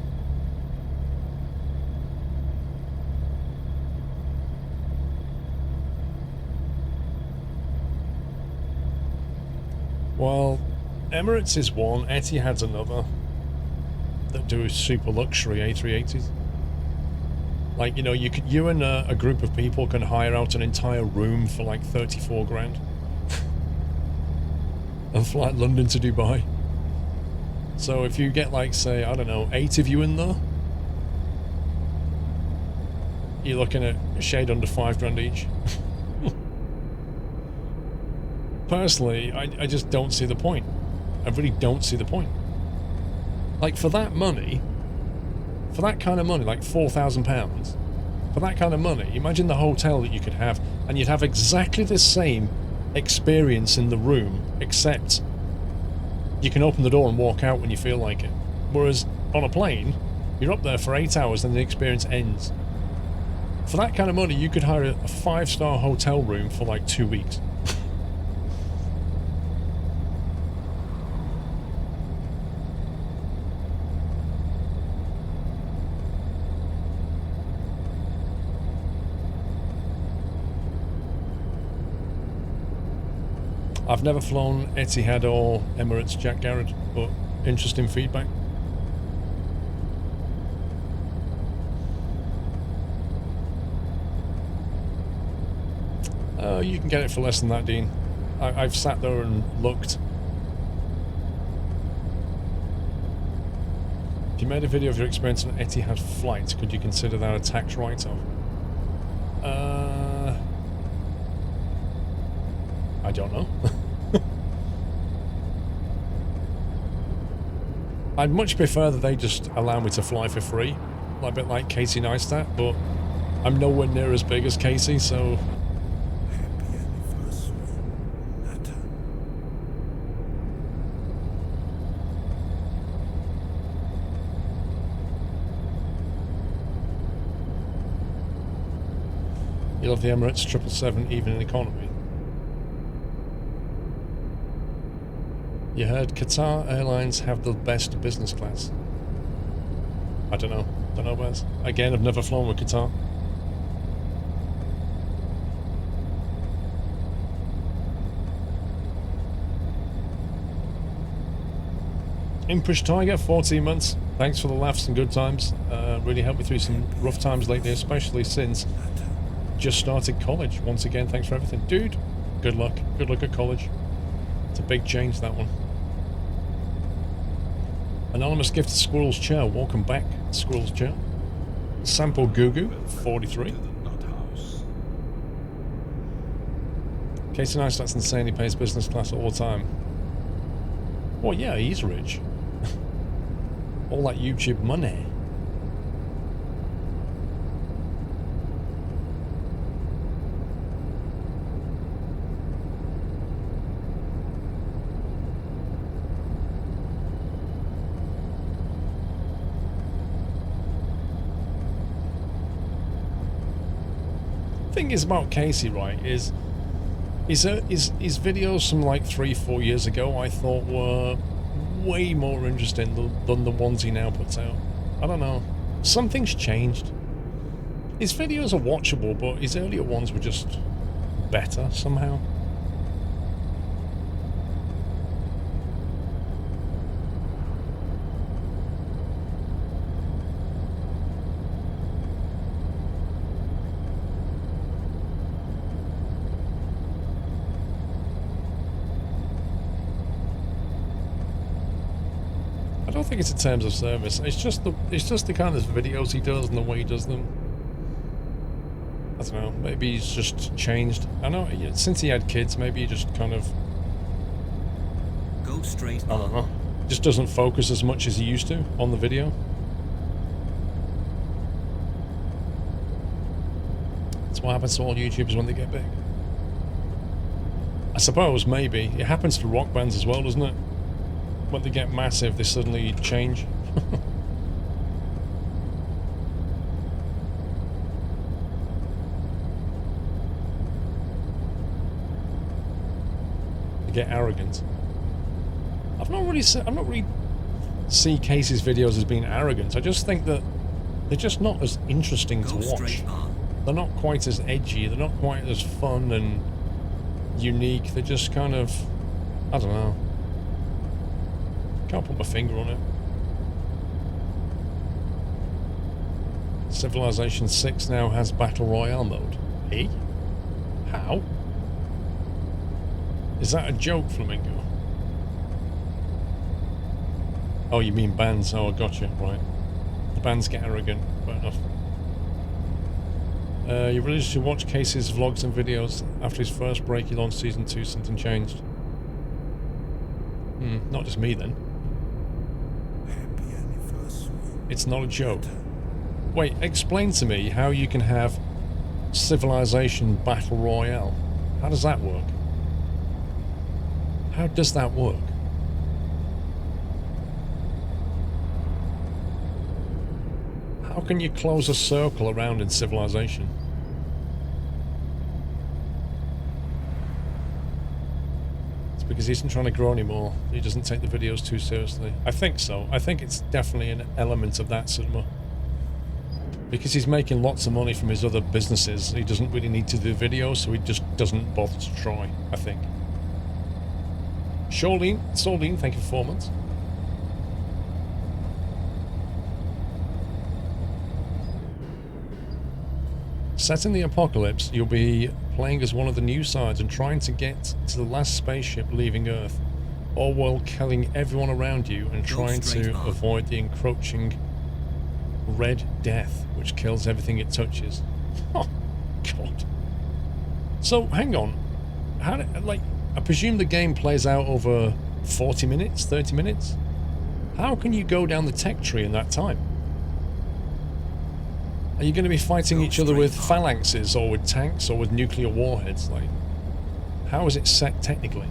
Well, Emirates is one, Etihad's another, that do super luxury A380s. Like, you know, you and a group of people can hire out an entire room for like 34 grand and fly London to Dubai. So if you get, like, say, I don't know, 8 of you in there, you're looking at a shade under 5 grand each. Personally, I just don't see the point. I really don't see the point. Like, for that money, for that kind of money, like £4,000, for that kind of money, imagine the hotel that you could have, and you'd have exactly the same experience in the room, except you can open the door and walk out when you feel like it. Whereas on a plane, you're up there for 8 hours and the experience ends. For that kind of money, you could hire a 5-star hotel room for like 2 weeks. I've never flown Etihad or Emirates, Jack Garrett, but interesting feedback. You can get it for less than that, Dean. I've sat there and looked. If you made a video of your experience on Etihad flight, could you consider that a tax write-off? I don't know. I'd much prefer that they just allow me to fly for free, a bit like Casey Neistat, but I'm nowhere near as big as Casey, so... Happy anniversary, Nata. You love the Emirates 777 even in economy. You heard Qatar Airlines have the best business class. I don't know. Don't know about this. Again, I've never flown with Qatar. Impish Tiger, 14 months. Thanks for the laughs and good times. Really helped me through some rough times lately, especially since just started college. Once again, thanks for everything. Dude, good luck. Good luck at college. It's a big change, that one. Anonymous gift to Squirrel's Chair. Welcome back, Squirrel's Chair. Sample Gugu, 43. Casey Nice, that's insane. He pays business class all the time. Well, yeah, he's rich. All that YouTube money. Thing is about Casey, right, is his videos from like 3-4 years ago I thought were way more interesting than the ones he now puts out. I don't know. Something's changed. His videos are watchable, but his earlier ones were just better somehow. I don't think it's in terms of service. It's just the kind of videos he does and the way he does them. I don't know. Maybe he's just changed. I know since he had kids, maybe he just kind of Go straight. I don't know. Just doesn't focus as much as he used to on the video. That's what happens to all YouTubers when they get big. I suppose maybe it happens to rock bands as well, doesn't it? When they get massive, they suddenly change. They get arrogant. I've not really see Casey's videos as being arrogant. I just think that they're just not as interesting to watch. They're not quite as edgy. They're not quite as fun and unique. They're just kind of, I don't know. Can't put my finger on it. Civilization 6 now has Battle Royale mode. Eh? How? Is that a joke, Flamingo? Oh, you mean bands? Oh, I gotcha. Right. The bands get arrogant. Fair enough. You religiously watch Casey's vlogs and videos. After his first break, he launched Season 2. Something changed. Not just me, then. It's not a joke. Wait, explain to me how you can have Civilization Battle Royale. How does that work? How does that work? How can you close a circle around in Civilization? Because he isn't trying to grow anymore. He doesn't take the videos too seriously. I think so. I think it's definitely an element of that cinema. Because he's making lots of money from his other businesses, he doesn't really need to do videos, so he just doesn't bother to try, I think. Soline, thank you for 4 months. Set in the apocalypse, you'll be playing as one of the new sides and trying to get to the last spaceship leaving Earth, all while killing everyone around you and trying to avoid the encroaching Red Death, which kills everything it touches. Oh, God. So, hang on. I presume the game plays out over 40 minutes, 30 minutes? How can you go down the tech tree in that time? Are you going to be fighting each other with phalanxes or with tanks or with nuclear warheads? Like, how is it set technically?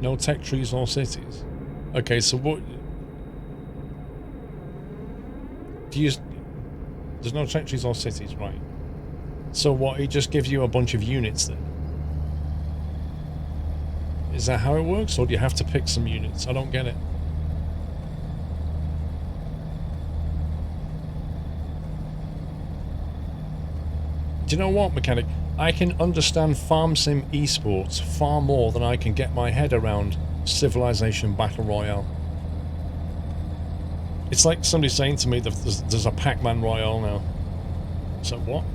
No tech trees or cities. Okay, so what... There's no tech trees or cities, right? So what, it just gives you a bunch of units then? Is that how it works, or do you have to pick some units? I don't get it. Do you know what, Mechanic? I can understand Farm Sim esports far more than I can get my head around Civilization Battle Royale. It's like somebody saying to me that there's a Pac-Man Royale now. So what?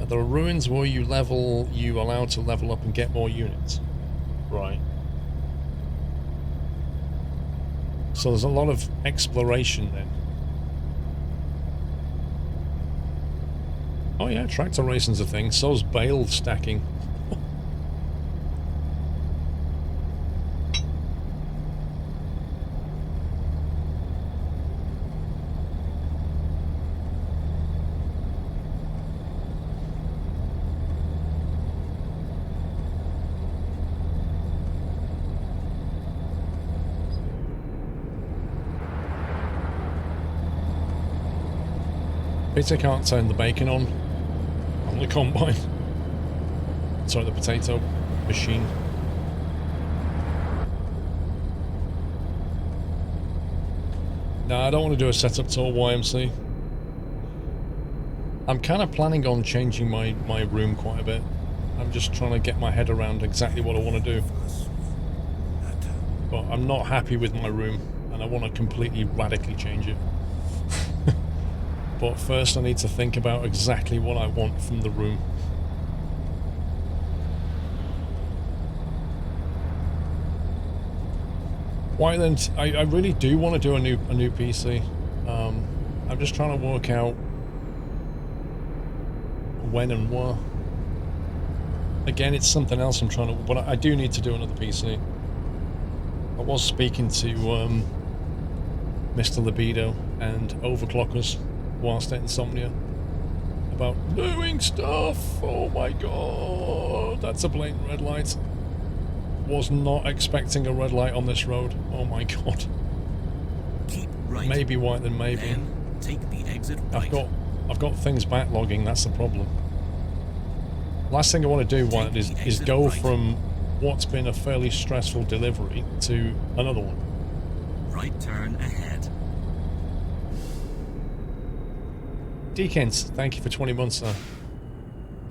There are ruins where you allowed to level up and get more units. Right. So there's a lot of exploration then. Oh yeah, tractor racing's a thing. So's bale stacking. Peter can't turn the bacon on the combine. Sorry, the potato machine. No, I don't want to do a setup tour YMC. I'm kind of planning on changing my room quite a bit. I'm just trying to get my head around exactly what I want to do. But I'm not happy with my room, and I want to completely radically change it. But first I need to think about exactly what I want from the room. Why then? I really do want to do a new PC. I'm just trying to work out when and where. Again, it's something else I'm trying to... But I do need to do another PC. I was speaking to Mr. Libido and Overclockers whilst at Insomnia about doing stuff. Oh my god, that's a blatant red light. Was not expecting a red light on this road. Oh my god. Keep right. Maybe white than maybe. Then take the exit right. I've got things backlogging, that's the problem. Last thing I want to do, White, is go from what's been a fairly stressful delivery to another one. Right turn ahead. Dekent, thank you for 20 months, sir.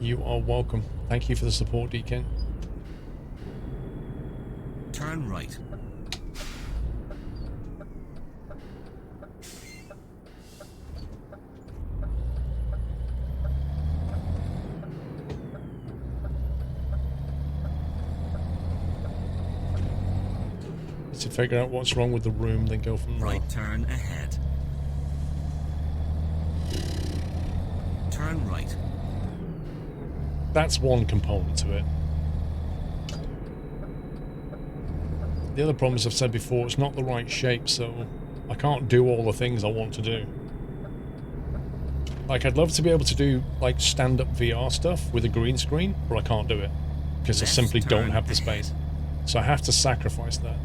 You are welcome. Thank you for the support, Dekent. Turn right. To figure out what's wrong with the room, then go from there. Right turn ahead. Turn right. That's one component to it. The other problem, as I've said before, it's not the right shape, so I can't do all the things I want to do. Like, I'd love to be able to do, like, stand-up VR stuff with a green screen, but I can't do it. Because I simply don't have the space. So I have to sacrifice that.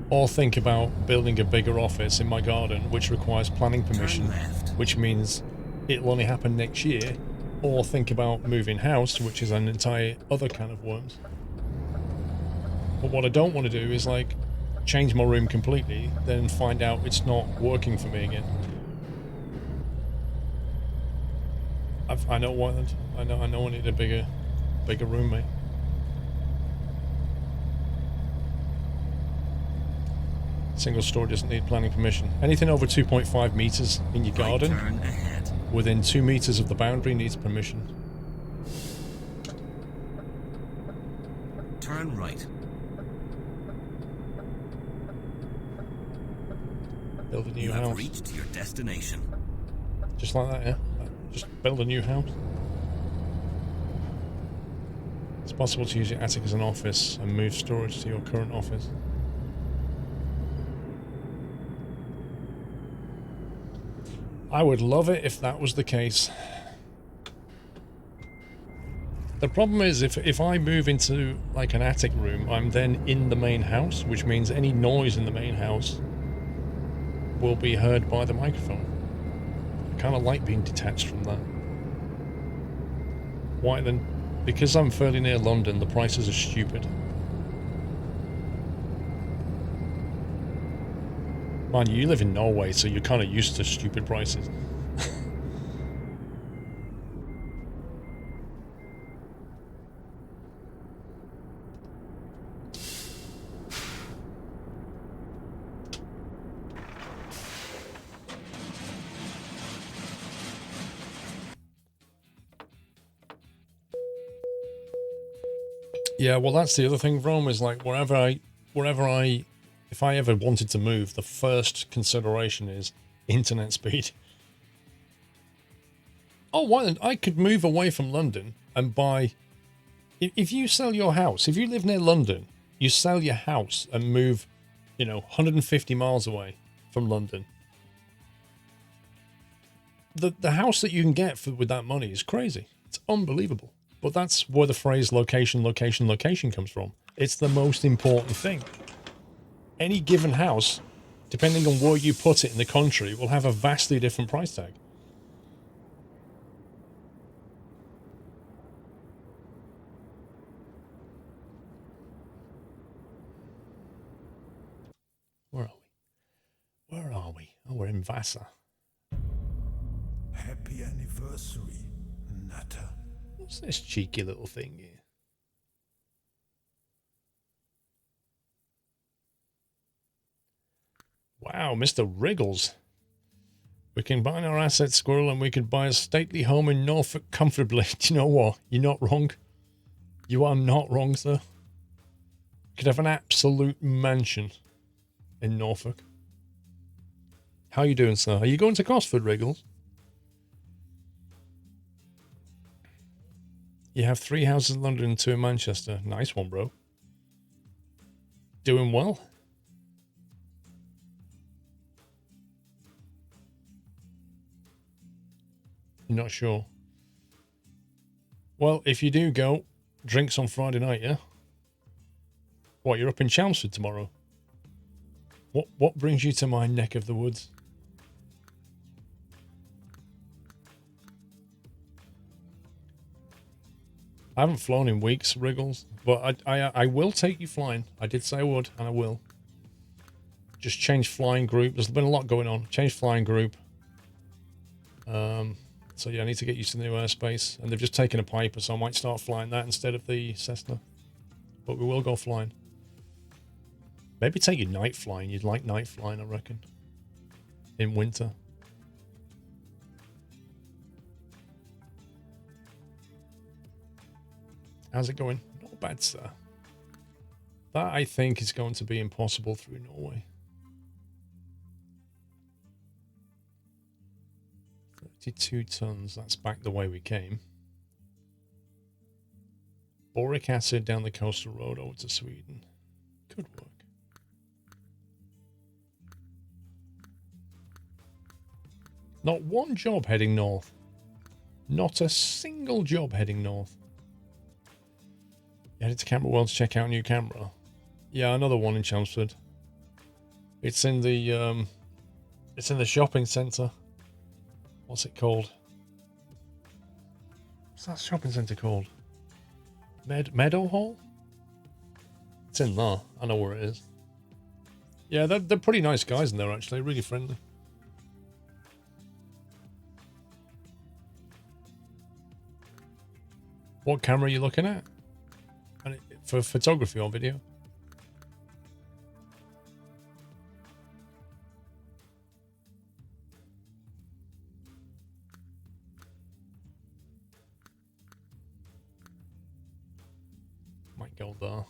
Or think about building a bigger office in my garden, which requires planning permission, which means it'll only happen next year. Or think about moving house, which is an entire other can of worms. But what I don't want to do is, like, change my room completely, then find out it's not working for me again. I know why. I know I need a bigger room, mate. Single story doesn't need planning permission. Anything over 2.5 meters in your garden, Turn ahead. within 2 meters of the boundary, needs permission. Turn right. Build a new You house. have reached your destination. Just like that, yeah? Just build a new house. It's possible to use your attic as an office and move storage to your current office. I would love it if that was the case. The problem is if I move into like an attic room, I'm then in the main house, which means any noise in the main house will be heard by the microphone. I kind of like being detached from that. Why then? Because I'm fairly near London, the prices are stupid. Mind you, you live in Norway, so you're kind of used to stupid prices. Yeah, well, that's the other thing, Rome, is like if I ever wanted to move, the first consideration is internet speed. Oh, why then? I could move away from London and buy... If you sell your house, if you live near London, you sell your house and move, 150 miles away from London. The house that you can get with that money is crazy. It's unbelievable. But that's where the phrase location, location, location comes from. It's the most important thing. Any given house, depending on where you put it in the country, will have a vastly different price tag. Where are we? Where are we? Oh, we're in Vassar. Happy anniversary, Nutter. What's this cheeky little thing here? Wow, Mr. Wriggles. We combine our assets, Squirrel, and we could buy a stately home in Norfolk comfortably. Do you know what? You're not wrong. You are not wrong, sir. You could have an absolute mansion in Norfolk. How you doing, sir? Are you going to Gosford, Wriggles? You have 3 houses in London and 2 in Manchester. Nice one, bro. Doing well. You're not sure. Well, if you do go, drinks on Friday night, yeah? What, you're up in Chelmsford tomorrow? What brings you to my neck of the woods? I haven't flown in weeks, Wriggles, but I will take you flying. I did say I would, and I will. Just change flying group. There's been a lot going on. Change flying group. So yeah, I need to get used to the new airspace, and they've just taken a Piper, so I might start flying that instead of the Cessna. But we will go flying. Maybe take you night flying. You'd like night flying, I reckon. In winter. How's it going? Not bad, sir. That, I think, is going to be impossible through Norway. 32 tons. That's back the way we came. Boric acid down the coastal road over to Sweden. Could work. Not one job heading north. Not a single job heading north. You headed to Camera World to check out a new camera. Yeah, another one in Chelmsford. It's in the shopping centre. What's it called? What's that shopping centre called? Meadow Hall? It's in there. I know where it is. Yeah, they're pretty nice guys in there, actually. Really friendly. What camera are you looking at? For photography or video? Might go there.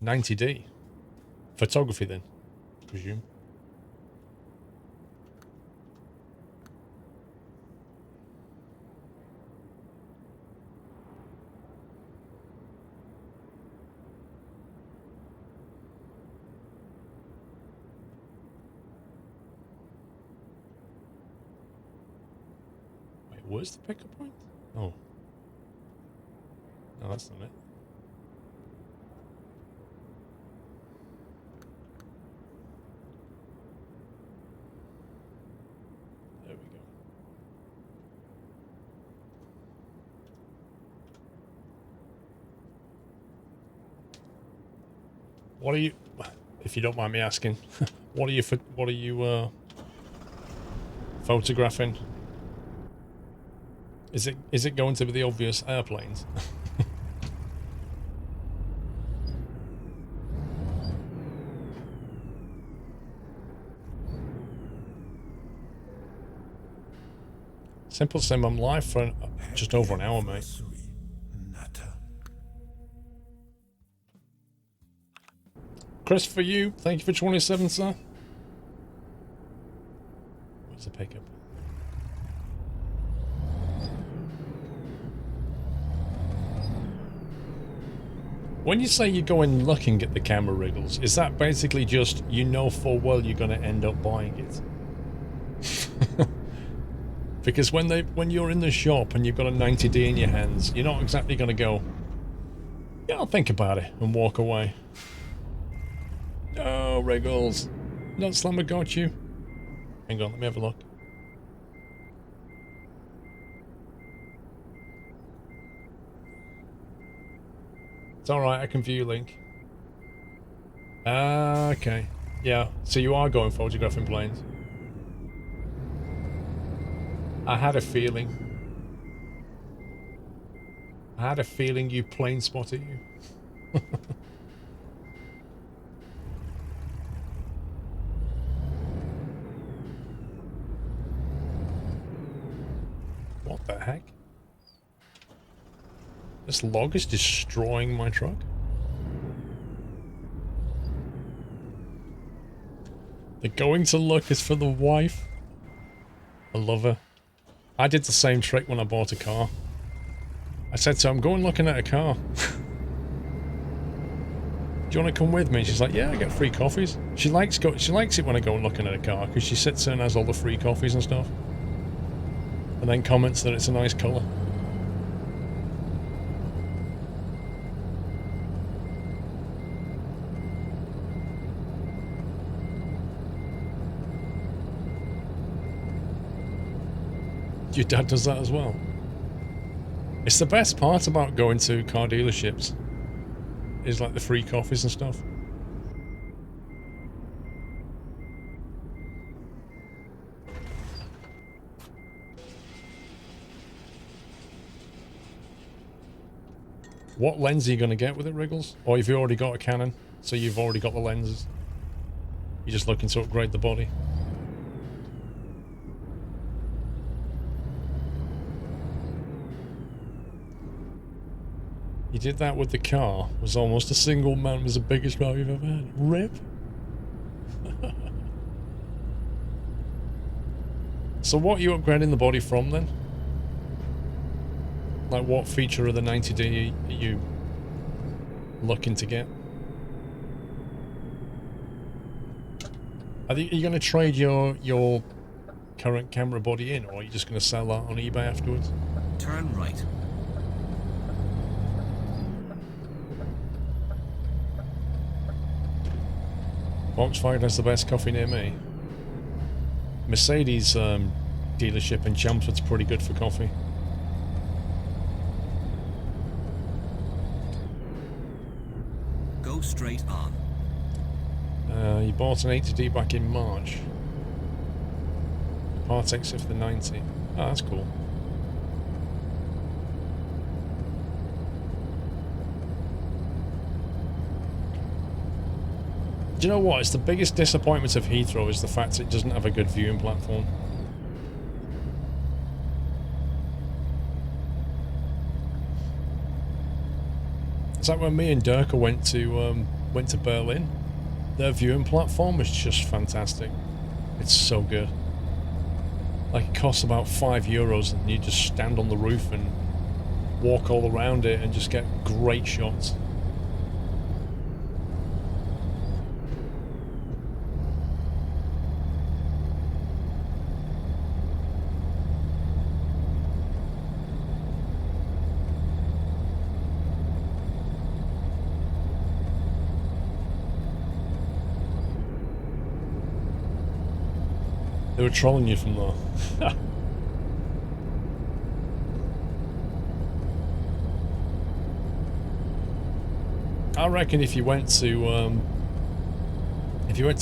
$90D. Photography then, I presume. Wait, where's the pickup point? Oh. No, that's not it. There we go. What are you, if you don't mind me asking, what are you photographing? Is it going to be the obvious airplanes? Simple Sim, I'm live for just over an hour, mate. Chris, for you, thank you for 27, sir. Where's the pickup? When you say you're going looking at the camera wriggles, is that basically just you know full well you're going to end up buying it? Because when you're in the shop and you've got a 90D in your hands, you're not exactly going to go, yeah, I'll think about it and walk away. No, wriggles. Not Slammer got you. Hang on, let me have a look. It's alright, I can view link. Ah, okay. Yeah, so you are going photographing planes. I had a feeling. I had a feeling you plane spotted you. What the heck? This log is destroying my truck. The going to look is for the wife. I love her. I did the same trick when I bought a car. I said to her, I'm going looking at a car. Do you want to come with me? She's like, yeah, I get free coffees. She likes it when I go looking at a car because she sits there and has all the free coffees and stuff. And then comments that it's a nice colour. Your dad does that as well. It's the best part about going to car dealerships. Is like the free coffees and stuff. What lens are you going to get with it, Wriggles? Or have you already got a Canon, so you've already got the lenses? You're just looking to upgrade the body. You did that with the car. Was almost a single man. Was the biggest car you've ever had. Rip. So what are you upgrading the body from then? Like what feature of the 90D are you looking to get? Are you going to trade your current camera body in, or are you just going to sell that on eBay afterwards? Turn right. Volkswagen has the best coffee near me. Mercedes dealership in Chelmsford's pretty good for coffee. Go straight on. You bought an 80D back in March. Part exit for the 90. Oh, that's cool. Do you know what? It's the biggest disappointment of Heathrow is the fact it doesn't have a good viewing platform. It's like when me and Durka went to Berlin. Their viewing platform is just fantastic. It's so good. Like, it costs about €5 and you just stand on the roof and walk all around it and just get great shots. They were trolling you from there. I reckon if you went to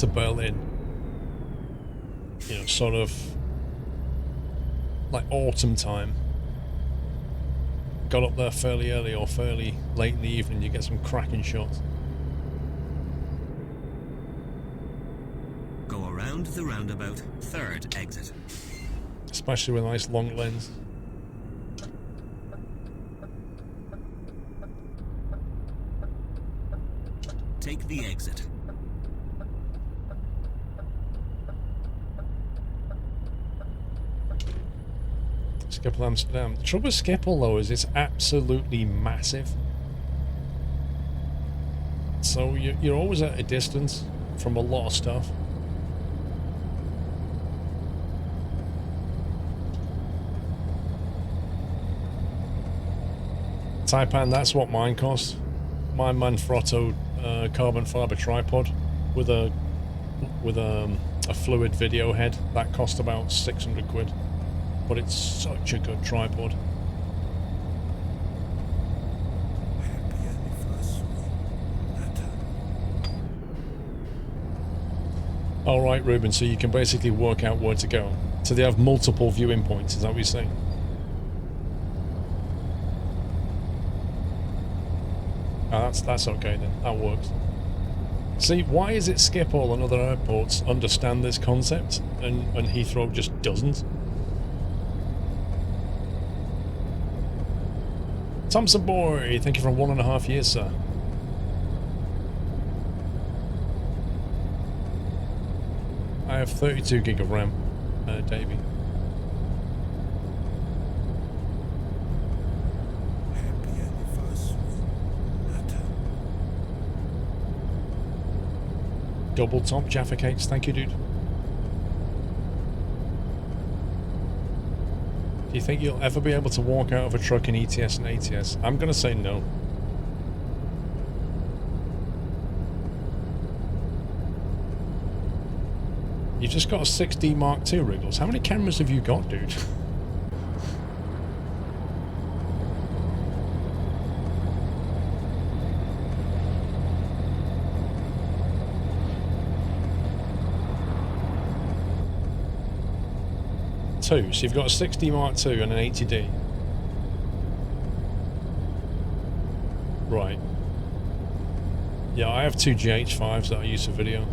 Berlin, you know, sort of like autumn time, got up there fairly early or fairly late in the evening, you get some cracking shots. Go around the roundabout, third exit. Especially with a nice long lens. Take the exit. Schiphol Amsterdam. The trouble with Schiphol though is it's absolutely massive. So you're always at a distance from a lot of stuff. Taipan, that's what mine cost. My Manfrotto carbon fiber tripod with a fluid video head, that cost about 600 quid. But it's such a good tripod. Happy anniversary, Nata. Alright, Ruben, so you can basically work out where to go. So they have multiple viewing points, is that what you're saying? Oh, that's okay then. That works. See, why is it Schiphol and other airports understand this concept and Heathrow just doesn't? Thompson boy, thank you for 1.5 years, sir. I have 32 gig of RAM, Davey. Happy anniversary, Nata. Double top Jaffa cakes, thank you, dude. Do you think you'll ever be able to walk out of a truck in ETS and ATS? I'm gonna say no. You've just got a 6D Mark II, Wriggles. How many cameras have you got, dude? Two. So you've got a 6D Mark II and an 80D. Right. Yeah, I have two GH5s that I use for video.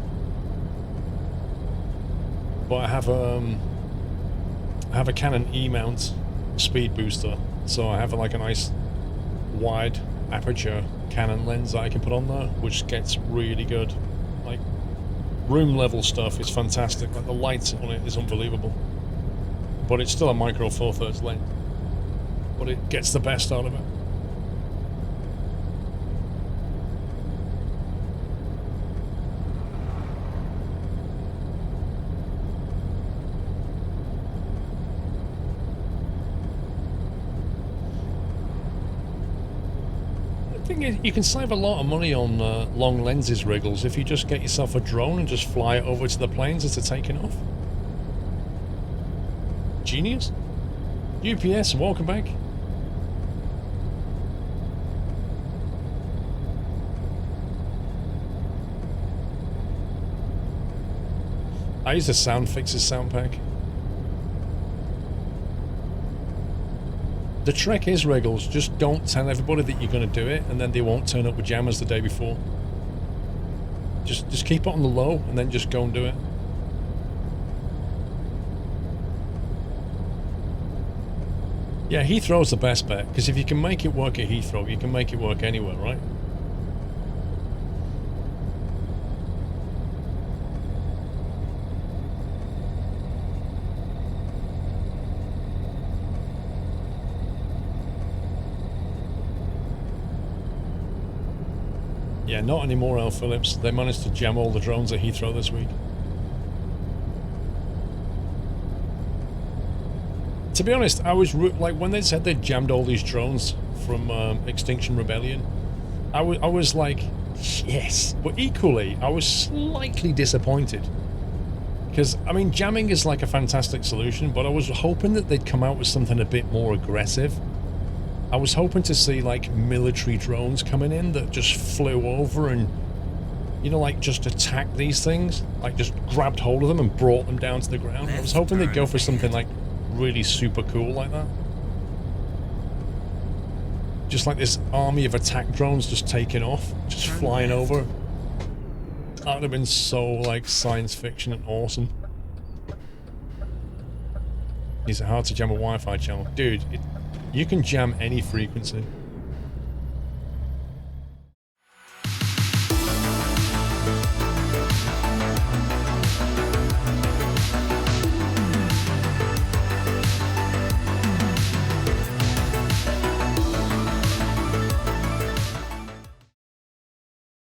But I have a Canon E-mount speed booster, so I have like a nice wide aperture Canon lens that I can put on there, which gets really good. Like room level stuff is fantastic. Like the light on it is unbelievable. But it's still a micro four thirds lens. But it gets the best out of it. think you can save a lot of money on long lenses, Wriggles, if you just get yourself a drone and just fly it over to the planes as they're taking off. Genius. UPS, welcome back. I use the Sound Fixes sound pack. The trick is, Wriggles, just don't tell everybody that you're going to do it, and then they won't turn up with jammers the day before. Just keep it on the low, and then just go and do it. Yeah, Heathrow's the best bet, because if you can make it work at Heathrow, you can make it work anywhere, right? Yeah, not anymore, Al Phillips. They managed to jam all the drones at Heathrow this week. To be honest, I was like, when they said they jammed all these drones from Extinction Rebellion, I was like, yes. But equally, I was slightly disappointed. Because, I mean, jamming is like a fantastic solution, but I was hoping that they'd come out with something a bit more aggressive. I was hoping to see, like, military drones coming in that just flew over and, you know, like, just attacked these things. Like, just grabbed hold of them and brought them down to the ground. I was hoping they'd go for something, like, really super cool like that. Just like this army of attack drones just taking off, just flying over. That would have been so, like, science fiction and awesome. Is it hard to jam a Wi-Fi channel? Dude, you can jam any frequency.